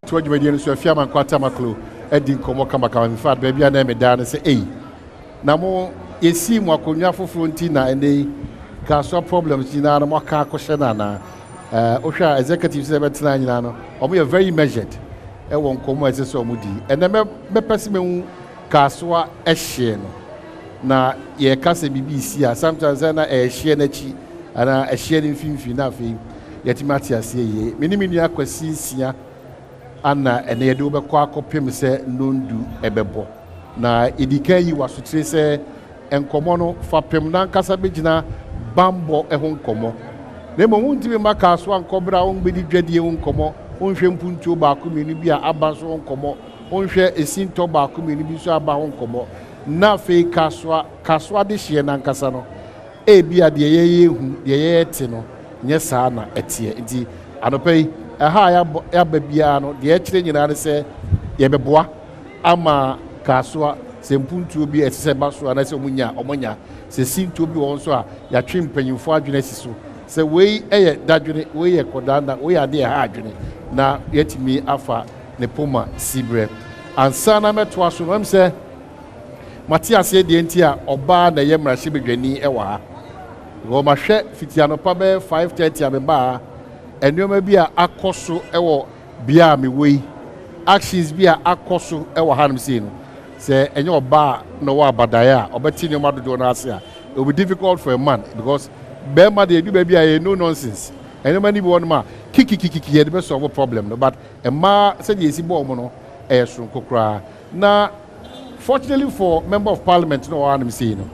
to adwumadi so afia man kwata maklo edi nkomo kama mi fa bia na me da na say na mo yesi mo akonwa foforo nti na ene Kasoa problems nyina na mo ka akɔhye na ohwa executives e betena nyina no omo ye very measured e won nkomo ese so omo di ene me pesime Kasoa ehye no na ye kase BBC a sometimes na ehye na chi ana ehye ni mfimfi na afei yetimati ase ye minimini akwasi sia ana ene yede obekɔ akɔpem se nondu ebebo na edika yi wasotire se enkomo no fapem na nkasa begina bambo ehon nkomo na mo huntimi maka so ankobra on gbedi dwadie on nkomo on hwe mpuntuo ba akomenu bi a aba so nkomo on hwe esinto ba akomenu bi so aba on nkomo na fe Kasoa de hye na nkasa no ebi a de yeye hu de yeye te no nye saa na etie nti anopai ha ya babia no de ekire nyina ne se ye beboa ama Kasoa se mpuntuo bi etise ba so na se omunya se sinto bi won so a ya twe mpanyimfo adwene siso se wei eye dadwene wei ye kodanda wei ade ha adwene na yetimi afa ne poma sibre ansa na meto aso no se Matias ye de nti a oba na ye mrahye bedwani e wa ha wo ma hwe fitiano pa be 5:30 abeba enwoma bi a akoso e wo bia me wei actions bi a akoso e wo hanum sei no se enye oba no wa badaya obeti nyoma dodo na ase a it will be difficult for a man because bema dey do baby a no nonsense enema ni bi won ma kiki ye dey solve problem no but e ma se dey esi bo mo no e so kokra na fortunately for member of parliament no wa am say no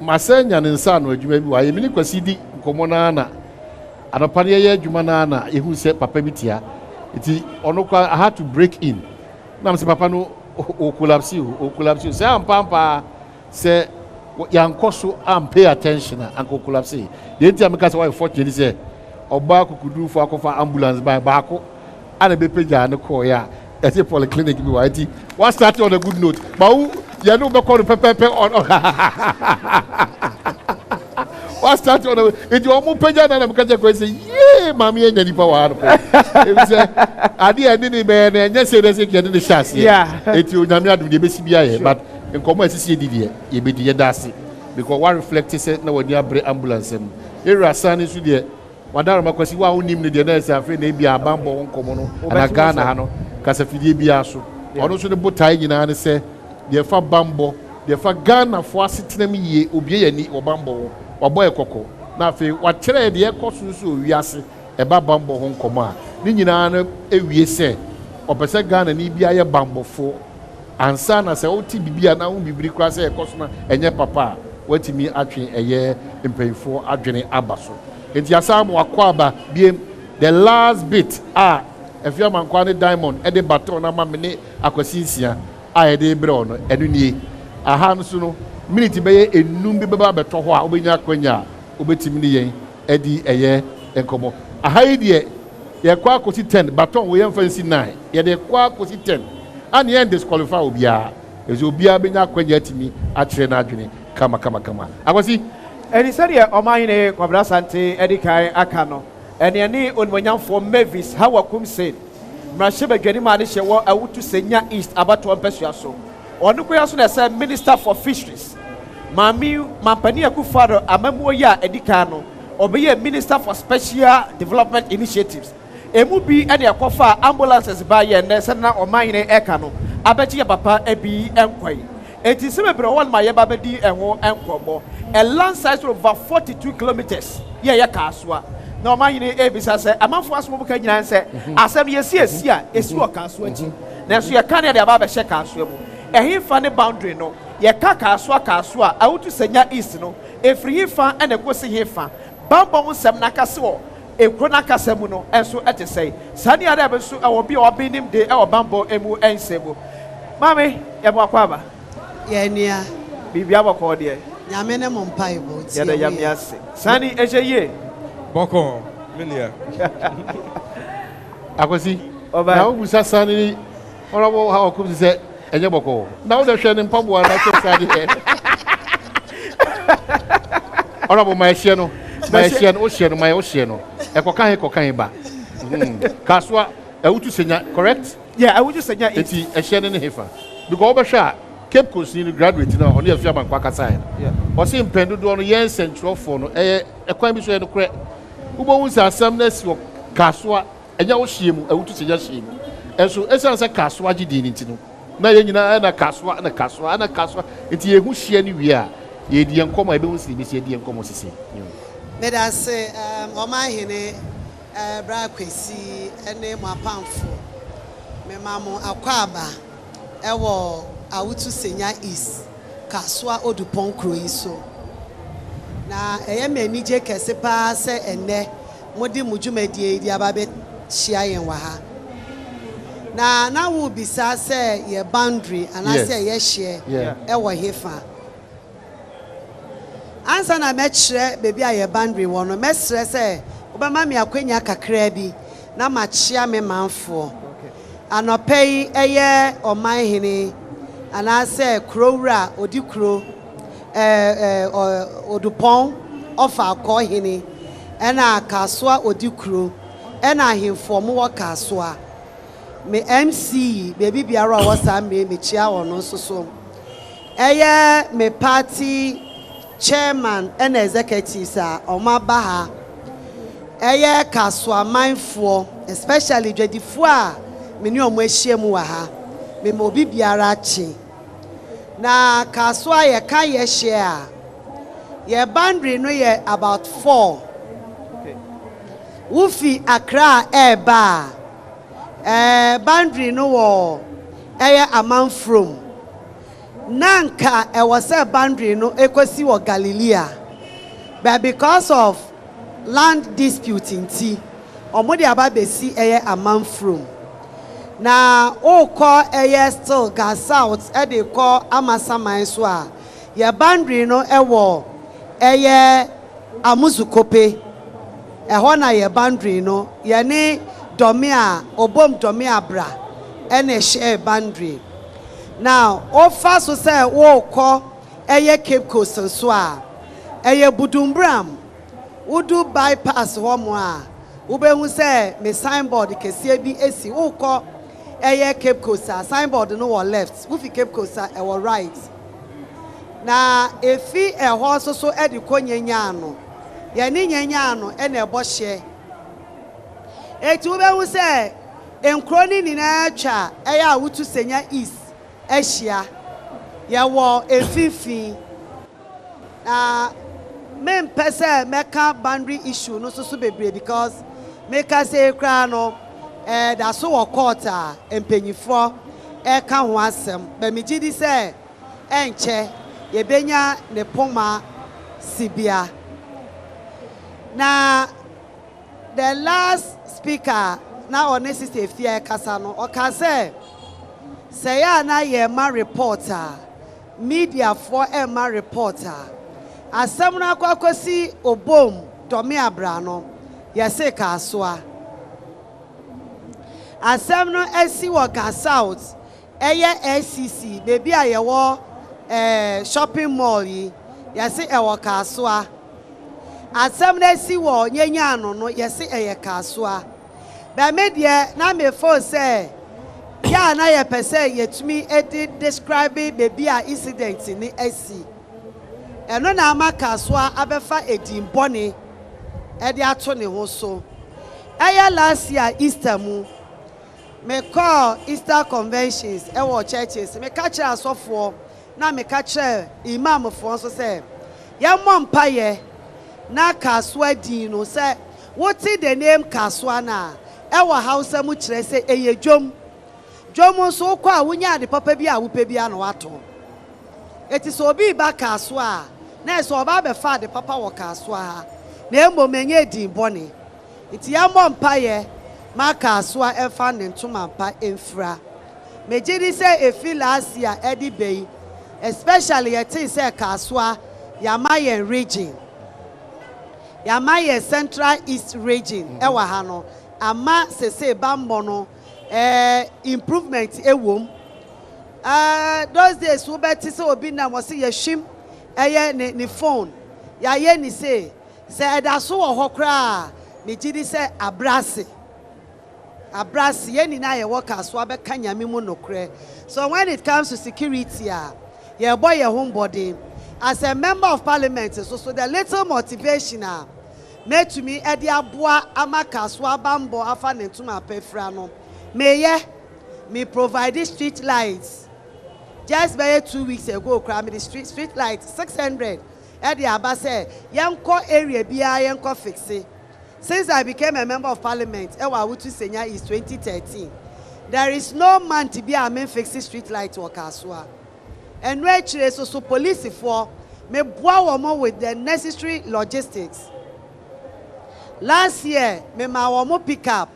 masenya ne nsa no adwuma bi wa ye mini kwasi di nkomo na anopare ye adwuma na ehu se papa bitia iti ono kwa I had to break in na mse papa no o collapse say ampampa say yankoso am pay attention and collapse the enti ameka say why fortunately say oba kukudu fo akofa ambulance by baako ana be peja ne call ya at a polyclinic bi wa iti what started on a good note but you know be call pepe on what started on it you omo peja na meka je say yeah mami enya nipa wa no e say ade ade ni be na enya say say kede ne chance yeah eti onyame adu de besi bia ye but nkomo asisi edidie ye bedi ye dase because what reflect say na wodi abre ambulance em era sane su de wadaro makwasi wa onim ne de na say afi na bia abambo nkomo no ana Ghana ha no kasa fidie bia so ono so ne botai nyina ne say de fa bambo de fa Ghana fo asetenam ye obie yani obambo oboy koko na afi wa kire de ekoso so wiase e ba bambo ho nkomo a ni nyina na ewie se opese Ghana ni bia ye bambofo ansa na se oti bibia na hu bibiri kra se ekoso na enye papa watimi atwe eye mpanyfo adwene abaso enti asam wakwa biem the last bit efia mankwa ne diamond e de baton na mamene akwasinsia e de bre no enu nie aha no so no minute be ye enum bi beba beto ho a obenya akwanya obetimi ne yen edi eye enkomo aha yi de ye kwa akosi 10 baton wo yen fancy 9 ye de kwa akosi 10 and yen disqualify obia ezo obia benya akwanya atimi akire na adwene kama akwasi eni sɛ ɔman ne Kwabra Sante edikai aka no eni ani onwanyamfo Mavis Hawa Koomson mrahye badwani ma ne hye wɔ awutu senya east abato mpesua so ɔno koya so na sɛ minister for fisheries mampani akufado amamuo ya edikai no obeye minister for special development initiatives emu bi ene akofa ambulances ba ye ne sɛ na ɔman ne eka no abɛgye papa abi enkwai eti sɛ bebre won ma ye ba bedi ɛho enkomo a land size of over 42 kilometers ye Kasoa na ɔman ne ebisa sɛ amanfo asomo buka nyina sɛ asɛm ye esi wɔ Kasoa nti na so ye ka ne de aba bɛhye Kasoa mu ɛhinfa ne boundary no ye ka Kasoa awutu senya east no efiri hifa ene kosi hifa bambɔ ho sɛm na kase wɔ ekro na kase mu no enso ete sɛ sani ada be so ɛwɔ bi ɔbinim de ɛwɔ bambɔ emu ensemu mame ye mo akwaba ye nia bibia bɔkɔ de nyame ne mo mpai bo tie ya da yame ase sani ejeye bɔkɔ menia akwasi na obusa sani ɔrɔbo ha okum sɛ enye bɔkɔ na wo de hwɛ ne mpaboa na so sani ɔrɔbo ma ehye no o hye no ekokan ba Kasoa Ewutu senya, correct? Yeah, I would just say yeah. Eti ehye ne hefa. Because obehwa Cape Coast ni graduate na oni afia bank akasa yen. Yeah. Osi mpendo do no yen central for no ekwan bi so yen kure. Ubo wunsa asam na si Kasoa enya wo hyiemu ewutu senya hyiemu. Enso esan se Kasoa gidi ni ntino. Na ye nyina na Kasoa enti yehu hye ni wi a ye di enkomo ebe wunsi bi se di enkomo sisi. Me da say Omahene bra kwesi ene mo apamfo. Me mamo akwaba ewo awutu senya is Kasoa odupon kro iso. Na eye me nije kese pa se enne modi mujumedie di ababe hia yen wa ha. Na wo bisa se ye boundary anase ye hye ewo hefa. Ansa na mechire bebi a ye boundary wo no mesre se obama me akwanya kakra bi na machia me manfo. Anopei eye Omahene anase krowura odikro odupon ofa akohene ena Kasoa odikro ena ahemfo mo wo Kasoa me MC baby biara wo sa me chia wono soso eye me party chairman and executives a omaba ha eye Kasoa mindful especially dwadifo a me ni omo ahyiemu wa ha me mo bibiara chi na Kasoa ye ka ye share ye boundary no ye about 4 Wufi Accra eba boundary no wo eye Amanfrom nanka e was a boundary no ekosi wo Galilea but because of land disputing ti omodi ababesi eye Amanfrom na o call eye still ga south e dey call Amasaman so a ye boundary no ewo eye Amuzukope eho na ye boundary no ye ne domia obom domia bra ene share boundary now ofa so say wo call eye Cape Coast so a eye Budumbram udu bypass ho mo a wo be hu say me signboard kese bi esi wo call eye Cape Coast signboard no wo left wo fi Cape Coast e wo right na efi eho so e di konyanya no ye ni nyanya no e na ebo hye eti wo be hu say enkroni ni na atwa eye awutu senya east ehia ye wo efifi na me mpese meka boundary issue no so bebre because meka say kra no da so wo court a empenyifo e ka ho asem ba mi gidi say enche ye benya ne poma sibia na the last speaker na on sister Efia kasa no o ka say ya na ye ma reporter media for e ma reporter asem na akwakosi obom domi abra no ye say Kasoa asem no esi wo ga south eye SCC baby a ye wo shopping mall yi ye say e wo Kasoa asem na esi wo nyanya no ye say eye Kasoa ba media na me phone say ya na ye pese yetumi edit describe baby a incident ni esi eno na ama Kasoa abefa edimbone e de ato ne ho so eye last year Easter mu me call Easter conventions e wo churches me ka kire asofo na me ka kire imam fo so say ya mompa ye na Kasoa din no say what is the name Kasoa na e wo Hausa mu kire say eye dwom so kwa wunya de papa bi a wo pe bi ano ato eti so obi ba Kasoa na so oba be fa de papa wo Kasoa na embo menye din bone eti ya mompa ye ma Kasoa e fa ne ntoma pa enfra mejidi say efi last year edi bei especially yet say Kasoa Yamayen region Yamayen Central East region e wa ha no ama sese bambo no improvement ewom those days wo beti say obi na mo say yeshim eye ne phone ya ye ni say edaso wo ho kra me gidi say abrase Abrasi ye ni na ye work Kasoa be ka nyame mu nokre. So when it comes to security ye boy your homebody as a member of parliament so the little motivation made to me edi aboa ama Kasoa bambo afa nentuma pefra no me provide street lights just by 2 weeks ago cram the street lights 600 edi abase yenko area bia yenko fixe. Since I became a member of parliament ewa wutu senya is 2013 there is no man to be a main fixing street light or Kasoa. And actually, so police for me boa womo with the necessary logistics. Last year, me ma womo pick up,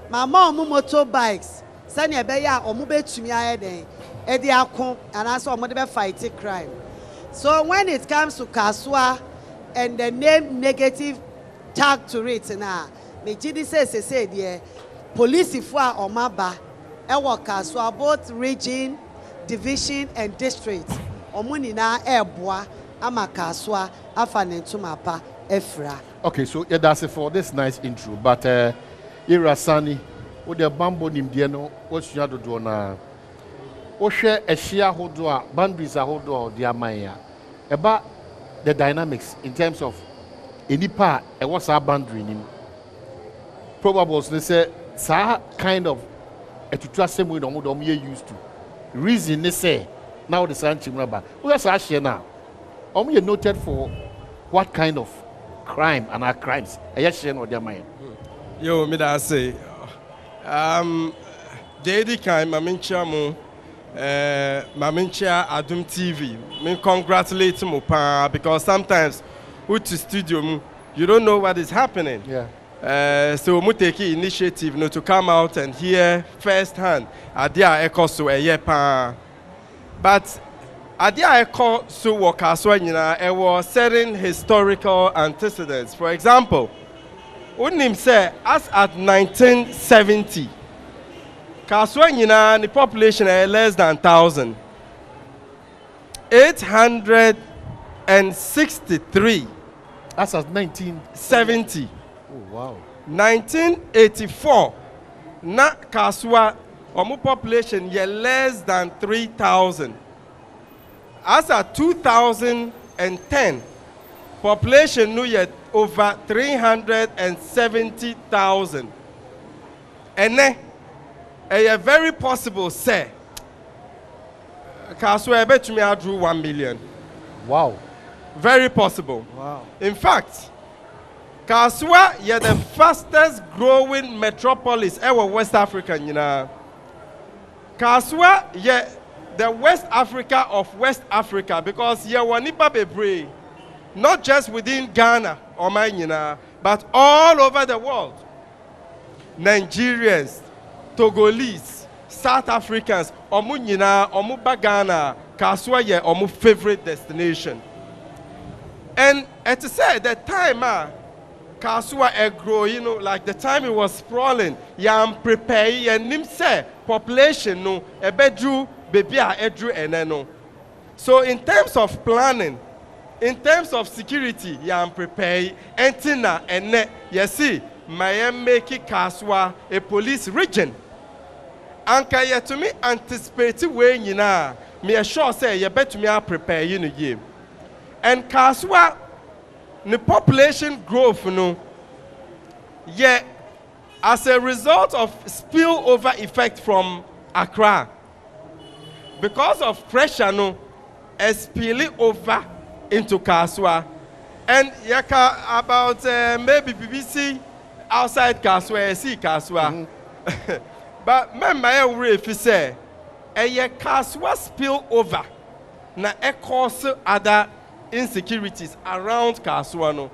my mom motorbikes, send ya beya or mube to me aye edi akon and also omo fighting crime. So when it comes to Kasoa and the name negative tag to it na me gidi say there police for omaba ewo Kasoa both region division and district omuni na eboa ama Kasoa afa nentuma pa efra. Okay, so yeah, that's it for this nice intro. But Irasani, with the bamboo nimdia no, what's your do na? O share a share hodua, boundaries are hodua the amaya. About the dynamics in terms of any part, what's our boundary in probable they say, sa kind of a to trust them with them used to. Reason they say now the Sanchim Rabba. Who is our share now? You noted for what kind of crime and our crimes? Yes, share what their mind. Yo, me da say, JD Kai, Mamincha Adom TV. Me congratulate mu pa because sometimes with the studio you don't know what is happening. Yeah. So we take initiative to come out and hear firsthand. Adia echo so a year pa. But Adia echo so what Kasoa nyina was certain historical antecedents. For example, unim say as at 1970, Kasoa nyina the population is less than 1,000. 863. As of 1970. Oh wow. 1984, na Kasoa omu population ye less than 3,000. As at 2010, population nu yet over 370,000. And a very possible say Kasoa betumi adru 1 million. Wow. Very possible. Wow. In fact, Kasoa is the fastest growing metropolis ever West Africa. Kasoa is the West Africa of West Africa because you are nipa bebre, not just within Ghana or but all over the world. Nigerians, Togolese, South Africans, omu nyina, omu Ghana, Kasoa is omu favorite destination. And to say the time Kasoa grow, like the time it was sprawling, yam prepare and nim say population no a bedru baby edru eneno. So in terms of planning, in terms of security, yam prepare entina ene yesi mayem make Kasoa a police region. Anka ye to me anticipate way nyina me sure say ye bet me prepare game. And Kasoa, the population growth, as a result of spillover effect from Accra, because of pressure, spilling over into Kasoa, and about maybe BBC outside Kasoa, see Kasoa, but remember, if you say a Kasoa spill over, na cause other insecurities around Kasoa.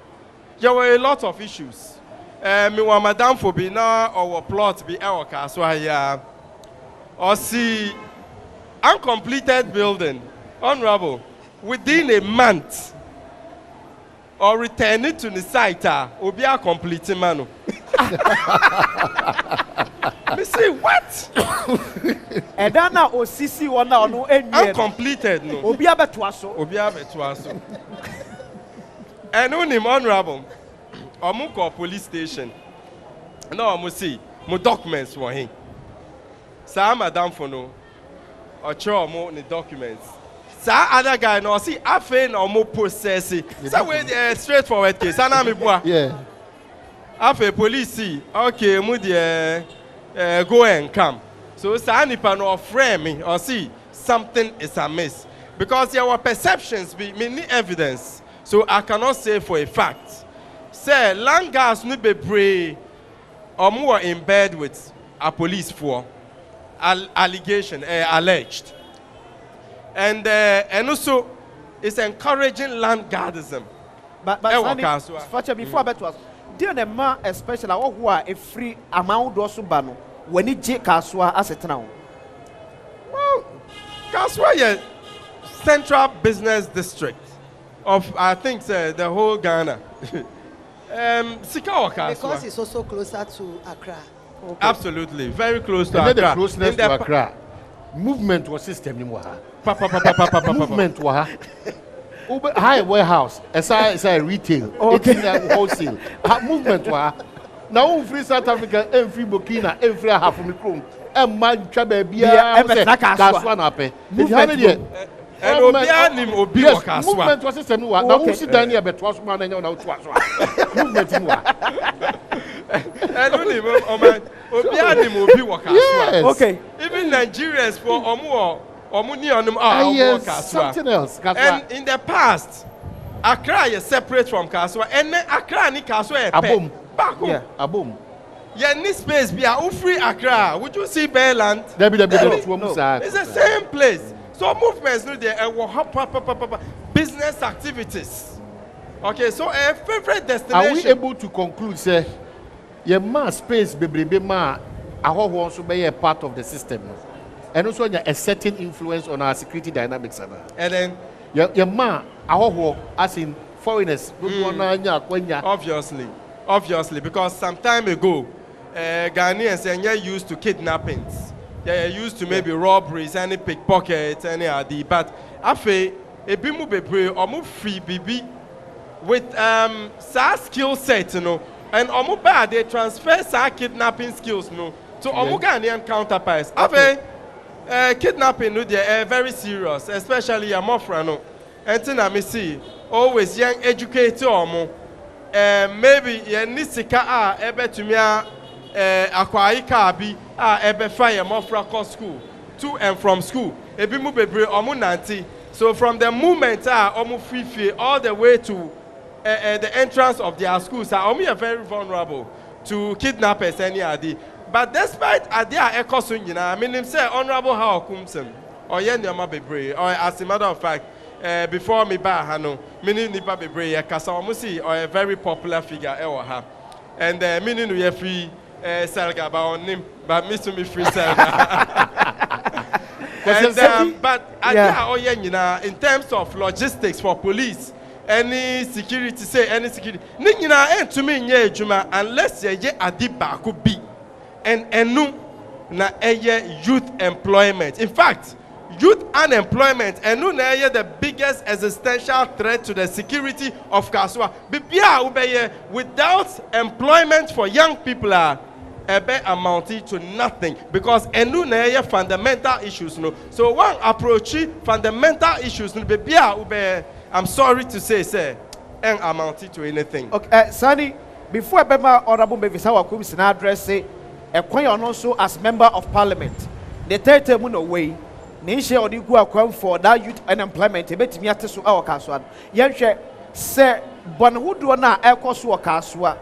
There were a lot of issues. Me wa madam for be now or plot be our Kasoa here. Or see uncompleted building, honorable, within a month. Or return it to the site, or be a complete man. Me say what? Edana osisi wana no enye. Uncompleted no. Obi abetuaso. And unim honorable. Omuko police station. No, omu see. mo documents wɔ he saa madam for no ɔkyerɛ mo ne documents saa other guy no ɔsi afei na ɔmo process sɛ wei straightforward case ana mi bua afei police okay mo deɛ go and come so saa nipa no ɔfrɛ me ɔsi something is amiss because there were perceptions me need evidence so I cannot say for a fact say land gas no bebree ɔmo were in bed with a police for allegation alleged and also it's encouraging land guardism but Sandy, before I bet was dear the man especially who are a free amount of subano when it J Kasoa as a town. Well, Kasoa is central business district of I think the whole Ghana. Sikawa Kasoa. Because it's also closer to Accra. Okay. Absolutely, very close to and Accra. The closeness to Accra. Movement was system ni mwa. Movement wa. High warehouse, as I retail, okay. Wholesale. Movement wa. Now free South Africa, free Burkina, free half of the chrome. And man chabe bia Kasoa na pe. Movement. And Obi wa Kasoa. Movement was system wa. Now who sit down here bet was man na utwa. Movement wa. And only Obi wa Kasoa. Okay. Even Nigerians for something else. And in the past, Accra is separate from Kasoa, and then Accra ni Kasoa Abom. Back home. Yeah, Abom. Yeah, this space be a free Accra. Would you see Bearland? It's the same place. So movements no there business activities. Okay, so a favorite destination. Are we able to conclude say your mass space be ma aho also be a part of the system? And also a certain influence on our security dynamics. And then your man as in foreigners. Obviously, because some time ago, Ghanaians are used to kidnappings. They are used to maybe robberies, any pickpockets, any other. But afe ebimu bebre omu free bibi with sa skill set, you know, and omu ba they transfer sa kidnapping skills, you know, to omu Ghanaian counterparts. Afe kidnapping no they very serious, especially a mofra no. And I see always young educator omu. Maybe ye nisika ebe tumia akwai kabi ebe fire mofra ko school to and from school ebi mu bebre omu nanti so from the moment omu free all the way to the entrance of their schools omu are very vulnerable to kidnappers any adi but despite adia ekoso nyina meaning say Honorable Hawa Koomson or ye nyama bebre or as a matter of fact before me ba hano meaning nipa bebre ye Kasoa musi or a very popular figure ewa ha and meaning we free Selga ba on him but me to me free Selga and but in terms of logistics for police any security say any security ni nyina to me nye adwuma unless ye adi ba ko bi and enu na eye youth employment in fact youth unemployment and no na the biggest existential threat to the security of Kasoa. Bibia ubeye without employment for young people are amounting to nothing because enu na fundamental issues no. So one approach fundamental issues no bibia ubeye I'm sorry to say and amounting to anything. Okay, Sunny, before I remember Honorable Mavis Hawa Koomson address say also as member of parliament. The third term no way. Nisha odi gu akwam for that youth unemployment ebetimi ateso awo Kasoa yenhwe se bonhudo na ekoso wo Kasoa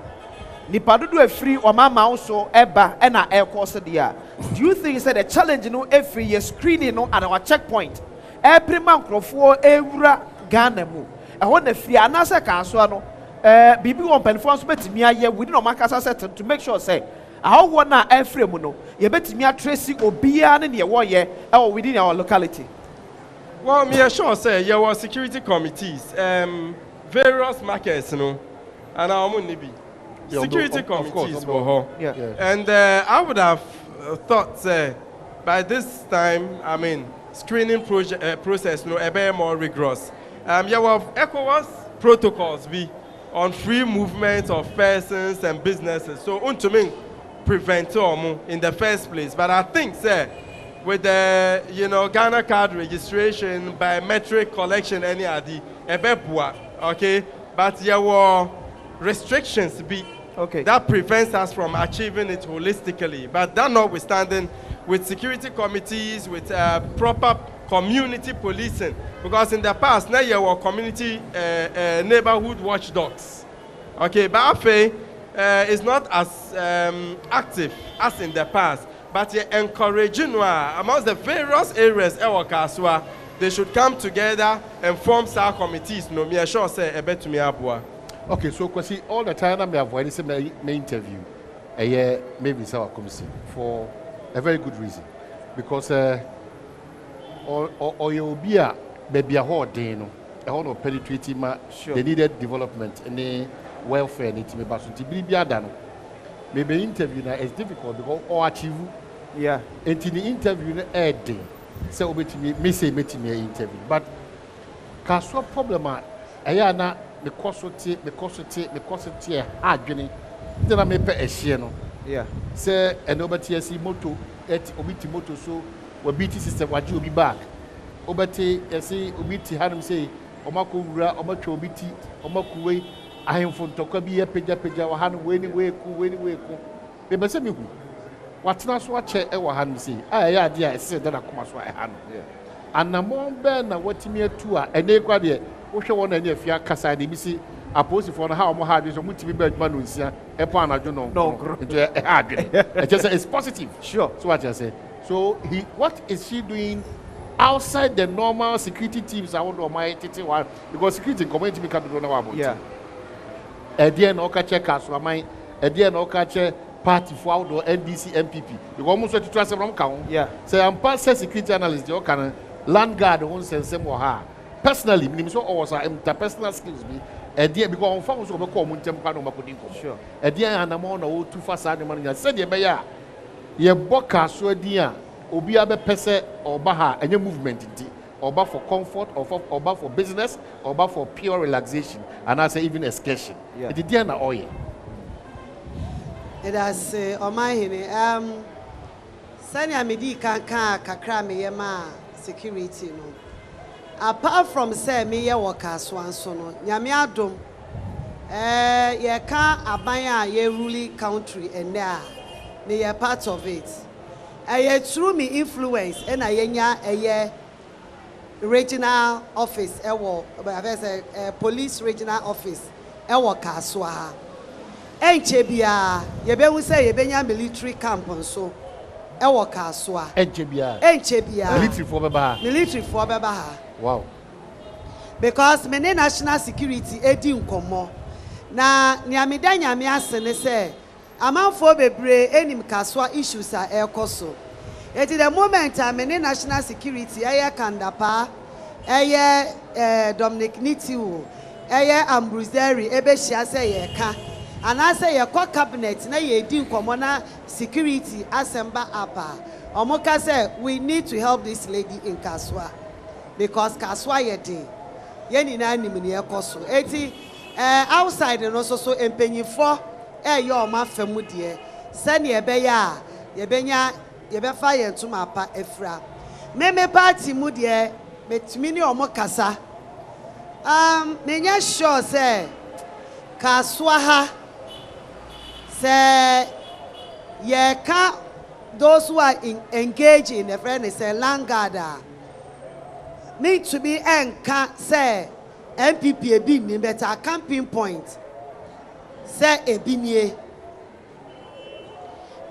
nipa dodo afiri omama so eba na ekoso dia do you think say the challenge no every year screening no at our checkpoint every man krofo ewura Ghana mu ehon na firi anase Kasoa no bibi won penfo so betimi aye within o makasa set to make sure say how one every no you bet me a tracing obia and ye within our locality. Well, me sure say there were security committees, various markets, you know, and our money be security committees were and I would have thought by this time, I mean, screening process no a bit more rigorous. You have ECOWAS protocols be on free movement of persons and businesses. So, to me, prevent in the first place. But I think, sir, with the Ghana card registration, biometric collection, any ID, okay, but there were restrictions that prevents us from achieving it holistically. But that notwithstanding, with security committees, with proper community policing, because in the past, now there were community neighborhood watchdogs. Okay, but AFE is not as active as in the past, but you're encouraging amongst the various areas in Kasoa, they should come together and form SAR committees. No, me sure say a bet to me abua. Okay, so Kwasi, all the time I'm avoiding my interview, Mavis Hawa Koomson for a very good reason, because or you'll be a baby a whole day, no, a whole penetrating the needed development and the welfare need to be based to be done. Maybe interview now is difficult because all achieve. Yeah. And in the interview, a day, so me say me interview, but Kasoa problem ayana because it hard journey. Then I may pay a share no. Yeah. Say and over TSC moto et obiti moto so we BT system waju be back. Obati say obiti hanum say omako wura omatwa obiti omakuwe ahemfo ntokwa bi pagya wa han we ku be be say me hu watena so ache e wa han say ya ade a se da koma so a han anamon be na watimi atu a ene kwa de wo hwe won na ne afia kasa de bi si aposifo no ha o mo ha de so mutimi ba aduma no nsia e pa anajo no nje e ha de e just say it's positive. Sure. So what you say, so what is she doing outside the normal security teams? I want to my titi one because security community can do no about. Yeah. Edie na oka check Kasoa man, edie na oka check party for outdoor NDC MPP. You almost to transfer from count. Yeah. Say I'm past security analyst, you can land guard on sense more ha. Personally, me so also interpersonal skills be edie because on found so be call muntem kwa no makodinko. Sure. Edie anamo na o too fast and man say dey be ya. Ye bo Kasoa din a obi abepese oba ha any movement nti. Oba for comfort, oba for business, oba for pure relaxation, and I say even excursion. Yeah. It is na oye. It has omahine sanya medi kan kakra me yema security no. Apart from say me ye wo Kasoa so no, nyame adom ye ka aban a ye rule country and there me ye part of it. Ye through me influence and ye regional office police regional office Kasoa enche bia ye be hu say ye benya military camp so Kasoa enche bia military for beba ha. Wow. Because me national security edi nkomo na niamida nyame asene say amanfo bebre enim Kasoa issues a ekoso. At the moment, I'm in national security. Aya Kandapa, Aya Dominic Nitiu, Aya Ambroseri, Ebeshia say ka, and I say a cabinet. Na ye din commona security assemble apa. Omoka say we need to help this lady in Kasoa because Kasoa yedi yeni na nimini ekoso. Eti outside and also so empenyi for your ma femu die. Send ye beya ye benya. You be fire to my pa efra. Me party mu de metimi ni omo kasa. Me nya sure say Kasoa ha say ye ka those who are engaged in the friend say langada need to be enka say MPP ebi ni better camping point say ebi nie.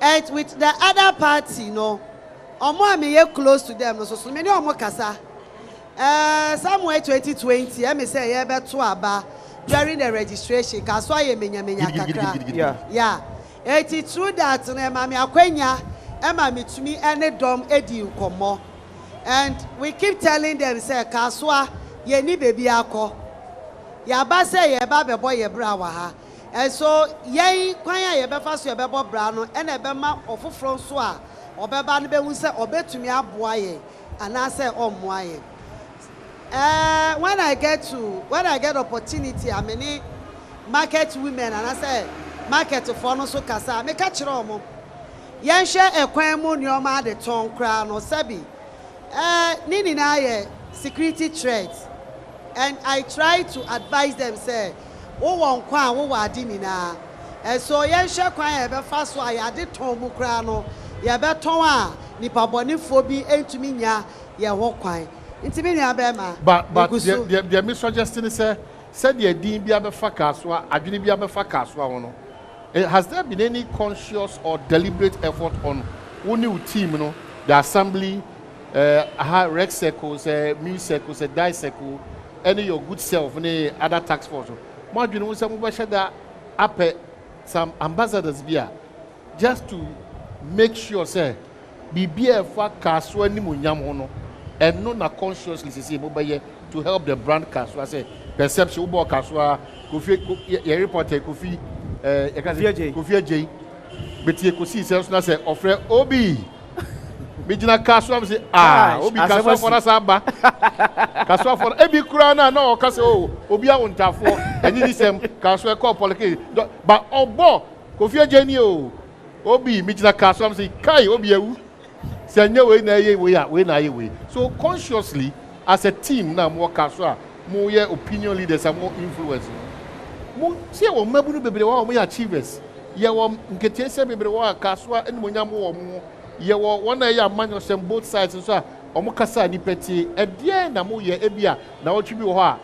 And with the other party, no, omo me close to them. No, so many omo kasa. Somewhere 2020, I may say ye beto aba during the registration. Kasoa ye menya kakra. Yeah. It is true that mami akwenya, mami to me any dom edi ukomo. And we keep telling them say Kasoa ye ni baby ako. Ya ba say ye ba be boy ye bra wa ha. And so, yea, kwanya ye befa so ye bebo bra no ene bema ofofro so a obeba ne be hu se obetumi aboa ye ana se ommoa ye. When I get opportunity, I market women and I say market for no so kasa me ka kire omo yɛnhwɛ ɛkwan mu nneɛma de tɔn koraa no sɛbi ne nyinaa yɛ security threat, and I try to advise them say wo wɔ nkwa a wo wɔ ade nyinaa so yɛnhwɛ kwan a yɛbɛfa so a yɛade tɔn mu koraa no yɛbɛtɔn a nipa bɔnefoɔ bi ntumi nya yɛn ho kwan nti me nua bɛma but the me suggesting is said the din bi abefa Kasoa adwene bi abefa Kasoa ho no. Has there been any conscious or deliberate effort on only team, the assembly, rec circles, music circles, die circle, any your good self, any other tax force? More you know, some that up some ambassadors here just to make sure, say, be for Kasoa ni munyam and no na consciously say to help the brand Kasoa say perception about Kasoa, Kofi, reporter Kofi. Ampofo-Adjei betie kosi sɛ na sɛ ofre obi bijina Kasoa say obi Kasoa for us aba Kasoa for ebi kura na o ka sɛ obi a wontafo ɛni ni sɛm Kasoa call politics but obo Ampofo-Adjei ni obi bijina Kasoa say kai obi ewu sɛ nye we na ye we na ye we so consciously as a team na mo Kasoa mo ye opinion leaders and more influence. See, we mabunu bebre wa we achievers. Ye wo nketiese bebre wa Kasoa eni monyam wo mo. Ye wo wona ye amanyo sem both sides so a omo kasa ni peti. E die na mo ye ebia na wo twibi wo ho a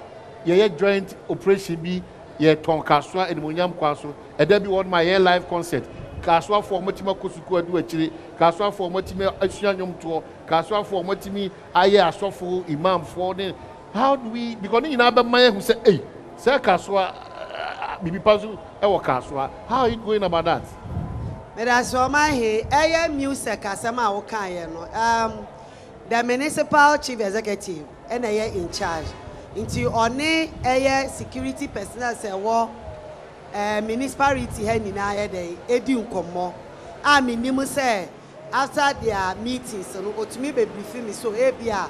ye joint operation bi ye ton Kasoa eni monyam kwaso. E da bi won my year live concert. Kasoa for motima kosuku adu akire. Kasoa for motima asua nyom to. Kasoa for motimi aye asofo imam for den. How do we because ni na ba man who say say Kasoa Bibi Pazu, Kasoa. How are you going about that? That's why my music asama okay no. The municipal chief executive and in charge. Into only security personnel say wo municipality he nyina dey edi nkomo. I mean say after their meetings no otumi be brief me so ebia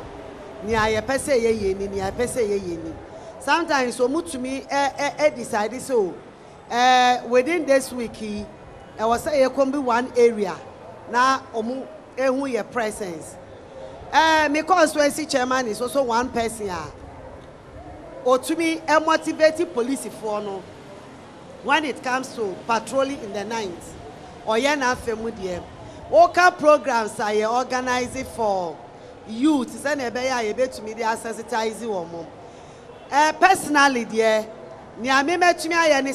ni aye pese ye ni ni pese ye ni. Sometimes so much to me decided so within this week I was say you come be one area now who your presence my constituency chairman is also one person or to me motivated police for no when it comes to patrolling in the night or na family local programs are organizing for youth and ebe to me they are sensitizing women. Personally, dear, near me met me, I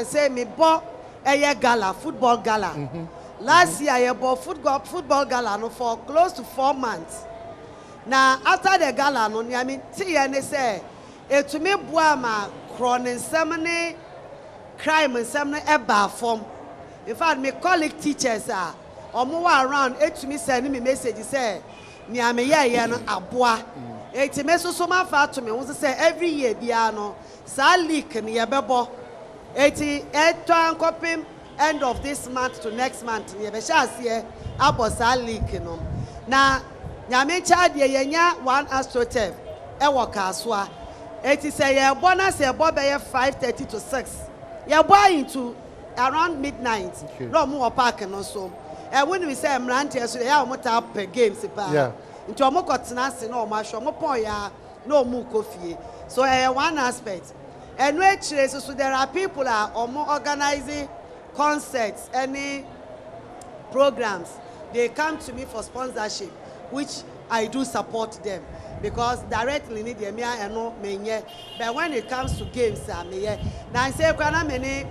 say, me bought a gala, football gala. Last year, I bought football gala no, for close to 4 months. Now, after the gala, no, I mean, and say, to me, Buama, chronic semine, crime and semine, a form. In fact, my colleague teachers are or more around, to me, sending me messages, say, near me, abua. It's a mess so much to me. Was say every year, Biano, Salik and Yabebo. 88 copy end of this month to next month. Yabeshas here, Abo Salik. Now, Yamecha, Yanya, one astroturf, Ewa Kasoa. It is a bonus, a bob 5:30 to 6. You're buying to around midnight. No more parking also. And when we say I'm ranting, so they are more up games. Yeah. Into a more no masho mo poya no mu coffee. So one aspect. And which so there are people are more organizing concerts, any programs. They come to me for sponsorship, which I do support them because directly need them and no menye. But when it comes to games, now I say many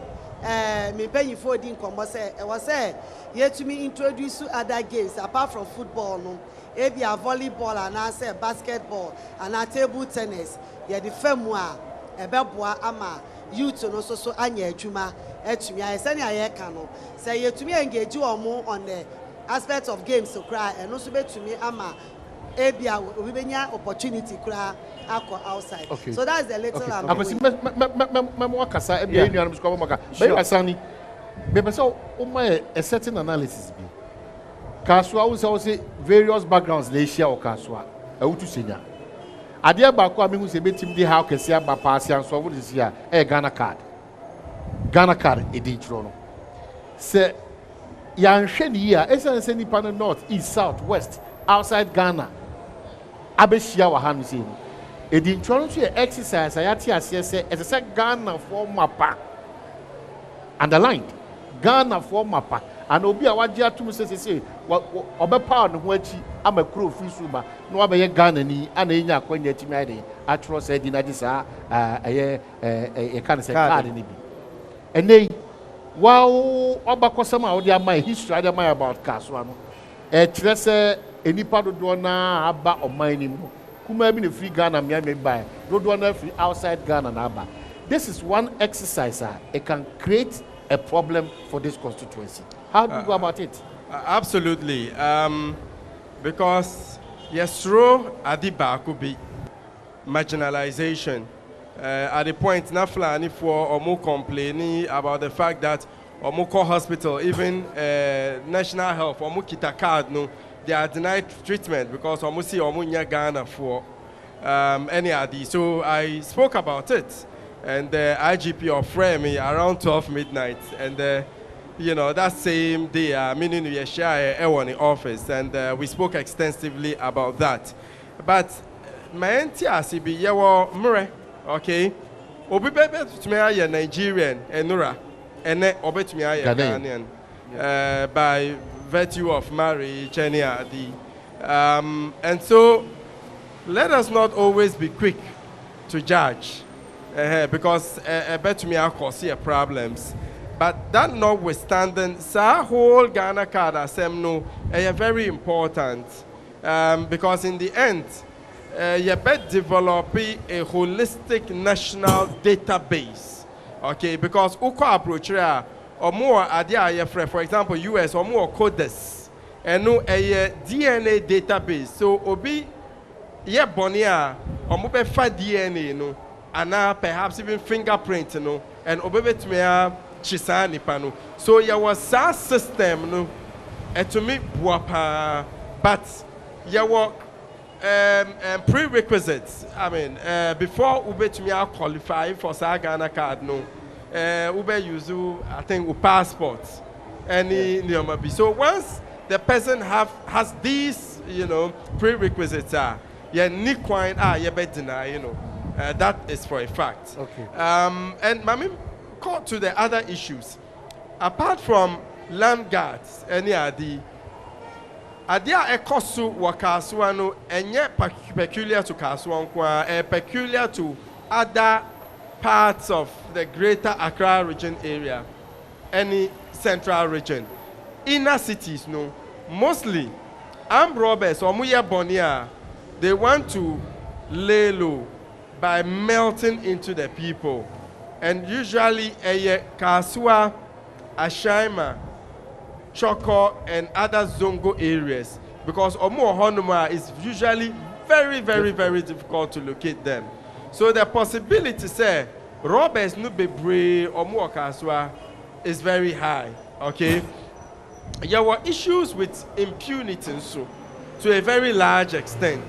me pay you for din say I was say here to me introduce other games apart from football no. Maybe a volleyball and I say basketball and a table tennis. Yeah, the femwa, a beboa ama, youth and also so anya juma, etumi. I send ya cano. Say you to me engage you or more on the aspect of games to cry and also be to me ama. Maybe we be opportunity cry outside. Okay. So that's the little I'm doing. Kasa ebi enu anum skobo maka. Be asani. Me pesa o my a certain analysis bi. Kasoa will say various backgrounds they share or Kasoa. I want to senior. Adia Bako, I mean, who say, Betim, the how can see about passing and so what is here? A Ghana card. Ghana card, a Dintrono. Say, yɛanhwɛ ne yie a ɛsiane sɛ nipa no north east south west outside Ghana abɛhyia wɔ ha no sɛ mu ɛdi ntwerɛ nso yɛ exercise a yɛate aseɛ sɛ ɛsɛ sɛ Ghanafoɔ mapa underlined Ghanafoɔ mapa and obi a wagye atum sɛ ɔbɛpa ne ho akyi ama kuro free suma na wabɛyɛ Ghana ni ana enya akwanya atimi ayɛ atwerɛ sɛ di na gye saa ɛyɛ yɛka ne sɛ card ne bi ɛnɛ wow ɔbakɔsɛm a wɔde ama history ade ama about Kasoa no ɛkyerɛ sɛ enipa dodoɔ na aba ɔman ni mu kuma bi ne free Ghana miami by dodoɔ na free outside Ghana na aba. This is one exercise it can create a problem for this constituency. How do you go about it? Absolutely. Because yesro adiba could be marginalization. At the point Naflani for Omo complaining about the fact that Omoko Hospital, even National Health, Omo Kita card, no, they are denied treatment because Omo see Omo nya Ghana for any ID. So I spoke about it, and the IGP offered me around 12 midnight, and you know, that same day, meaning we share in the office, and we spoke extensively about that. But my NTRCB, yawo mure, okay, obi bebe to me a Nigerian enura, ene obi to me a Ghanaian, by virtue of marriage, and so let us not always be quick to judge, because bet me I cause problems. But that notwithstanding, sa whole Ghana card assembly is very important, because in the end, you better develop a holistic national database, okay? Because uko approach here, or more idea for example, US or more CODES, and no a DNA database. So obi ye bonia or more DNA, no, and now perhaps even fingerprint, no, and obi bet me Chisani pano. So there was SaaS system, no, and to me, buapa, but there were prerequisites. I mean, before Ube to me qualify for Ghana card, no, Ube use, I think, passport, any be. So once the person has these, you know, prerequisites, you deny, you know, that is for a fact. Okay. And Mami, to the other issues, apart from land guards, any idea ekosu wa Kasoa no enye peculiar to Kasoa, peculiar to other parts of the greater Accra region area, any central region. Inner cities, no, mostly armed robbers or muya bonia, they want to lay low by melting into the people. And usually, Kasoa, Ashaima, Choko, and other Zongo areas, because Omo Honoma is usually very, very, very difficult to locate them. So the possibility, say, robbers no be brave Omo Kasoa is very high. Okay, there were issues with impunity, so to a very large extent.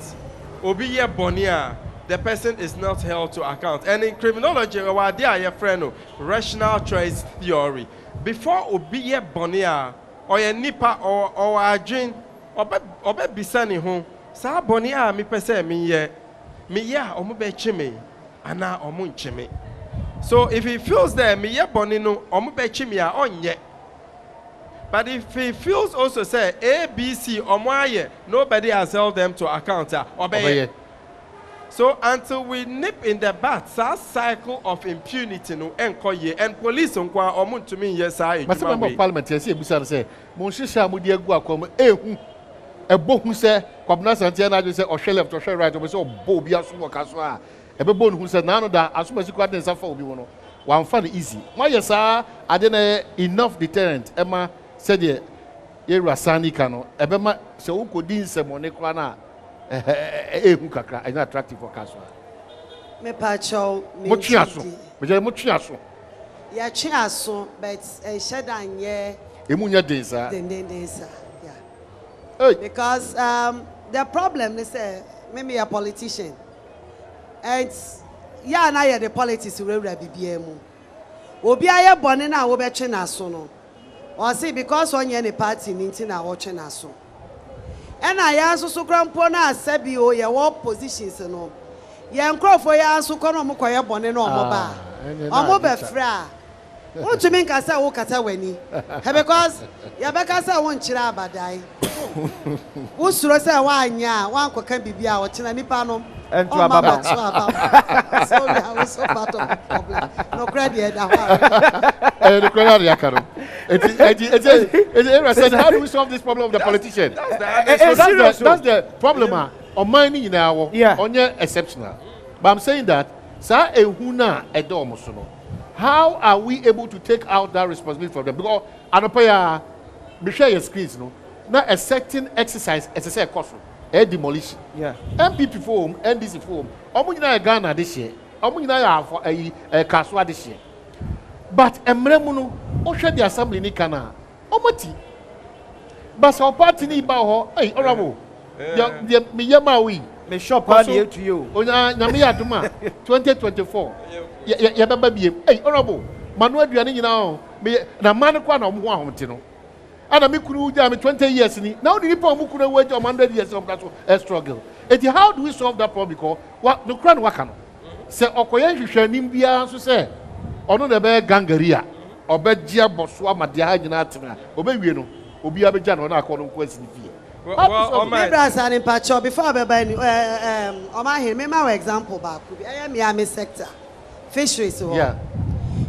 Obiye Bonia. The person is not held to account. And in criminology, rational choice theory. Before obiye bonia or a nipa or a dream or bisani home, sa bonia mi pese mi ya omube chime ana omun chime. So if he feels that mi ye bonino omube chime ya onye. But if he feels also say A, B, C omoye, nobody has held them to account. Obeye. So until we nip in the bud, that cycle of impunity no enkoye and police nkwa omun to me yes I. But some member of parliament say busa say mon shisha mu die gu akom ehu ebohu say kwabna santia na say ohwe left ohwe right obi say obo obi aso wo Kasoa ebebo nu say na no da asoma siku aden safa obi wo no wan fa easy ma yes ade na enough deterrent ema said ye rasani kano ebema say ukodi nsemone kwa na kakra is not attractive for Kasoa. Me pacho me mochiaso ya chiaso but shedan ye emunya densa yeah. Because the problem is maybe a politician and yeah na ye the politics we bibia mu obi aye bone na wo be twe na so no Or see, because on any party in our watching us so. And I also so grandpona Sebio, your war positions and all. Young crow for ya so come on Mokoya Bonnet or Moba. Or Moba Fra. What to make us a walk at a winnie? Because Yabaka won't chiraba die. Who's to say wine, ya, one can be our Chinanipano. And to Ababa. So I was so part of the problem. No credit. The credit, it said, how do we solve this problem of the politician? That's the problem. On mining in our on your exceptional. But I'm saying that, sir, how are we able to take out that responsibility from them? Because I don't pay me share your screens, no. Now a certain exercise, as I say, cost a demolition. Yeah. MPP form, NDC form. Omuna Ghana this year. Omuna for a Kasoa this year. But Emremuno, Osha the assembly ni kana. Omati. But our party ni baho. Hey, Oramo. The Miyamawi. Me shop party to you. Onya Namia Duma 2024. Ya baba biem. Hey, Oramo. Manuel Duane now. Me na man kwa na omwa homtino. And I make 20 years in now the people who could wait 100 years of that struggle. And how do we solve that problem? Because what the crown wakano say Okoye Shushanim Bia so say or no the bear gangaria or bedia boswa madia jinatina obey no obi abejan on according question fee. Well, my brother in Pacho before I my here, my example back could be Miami sector fisheries. Yeah.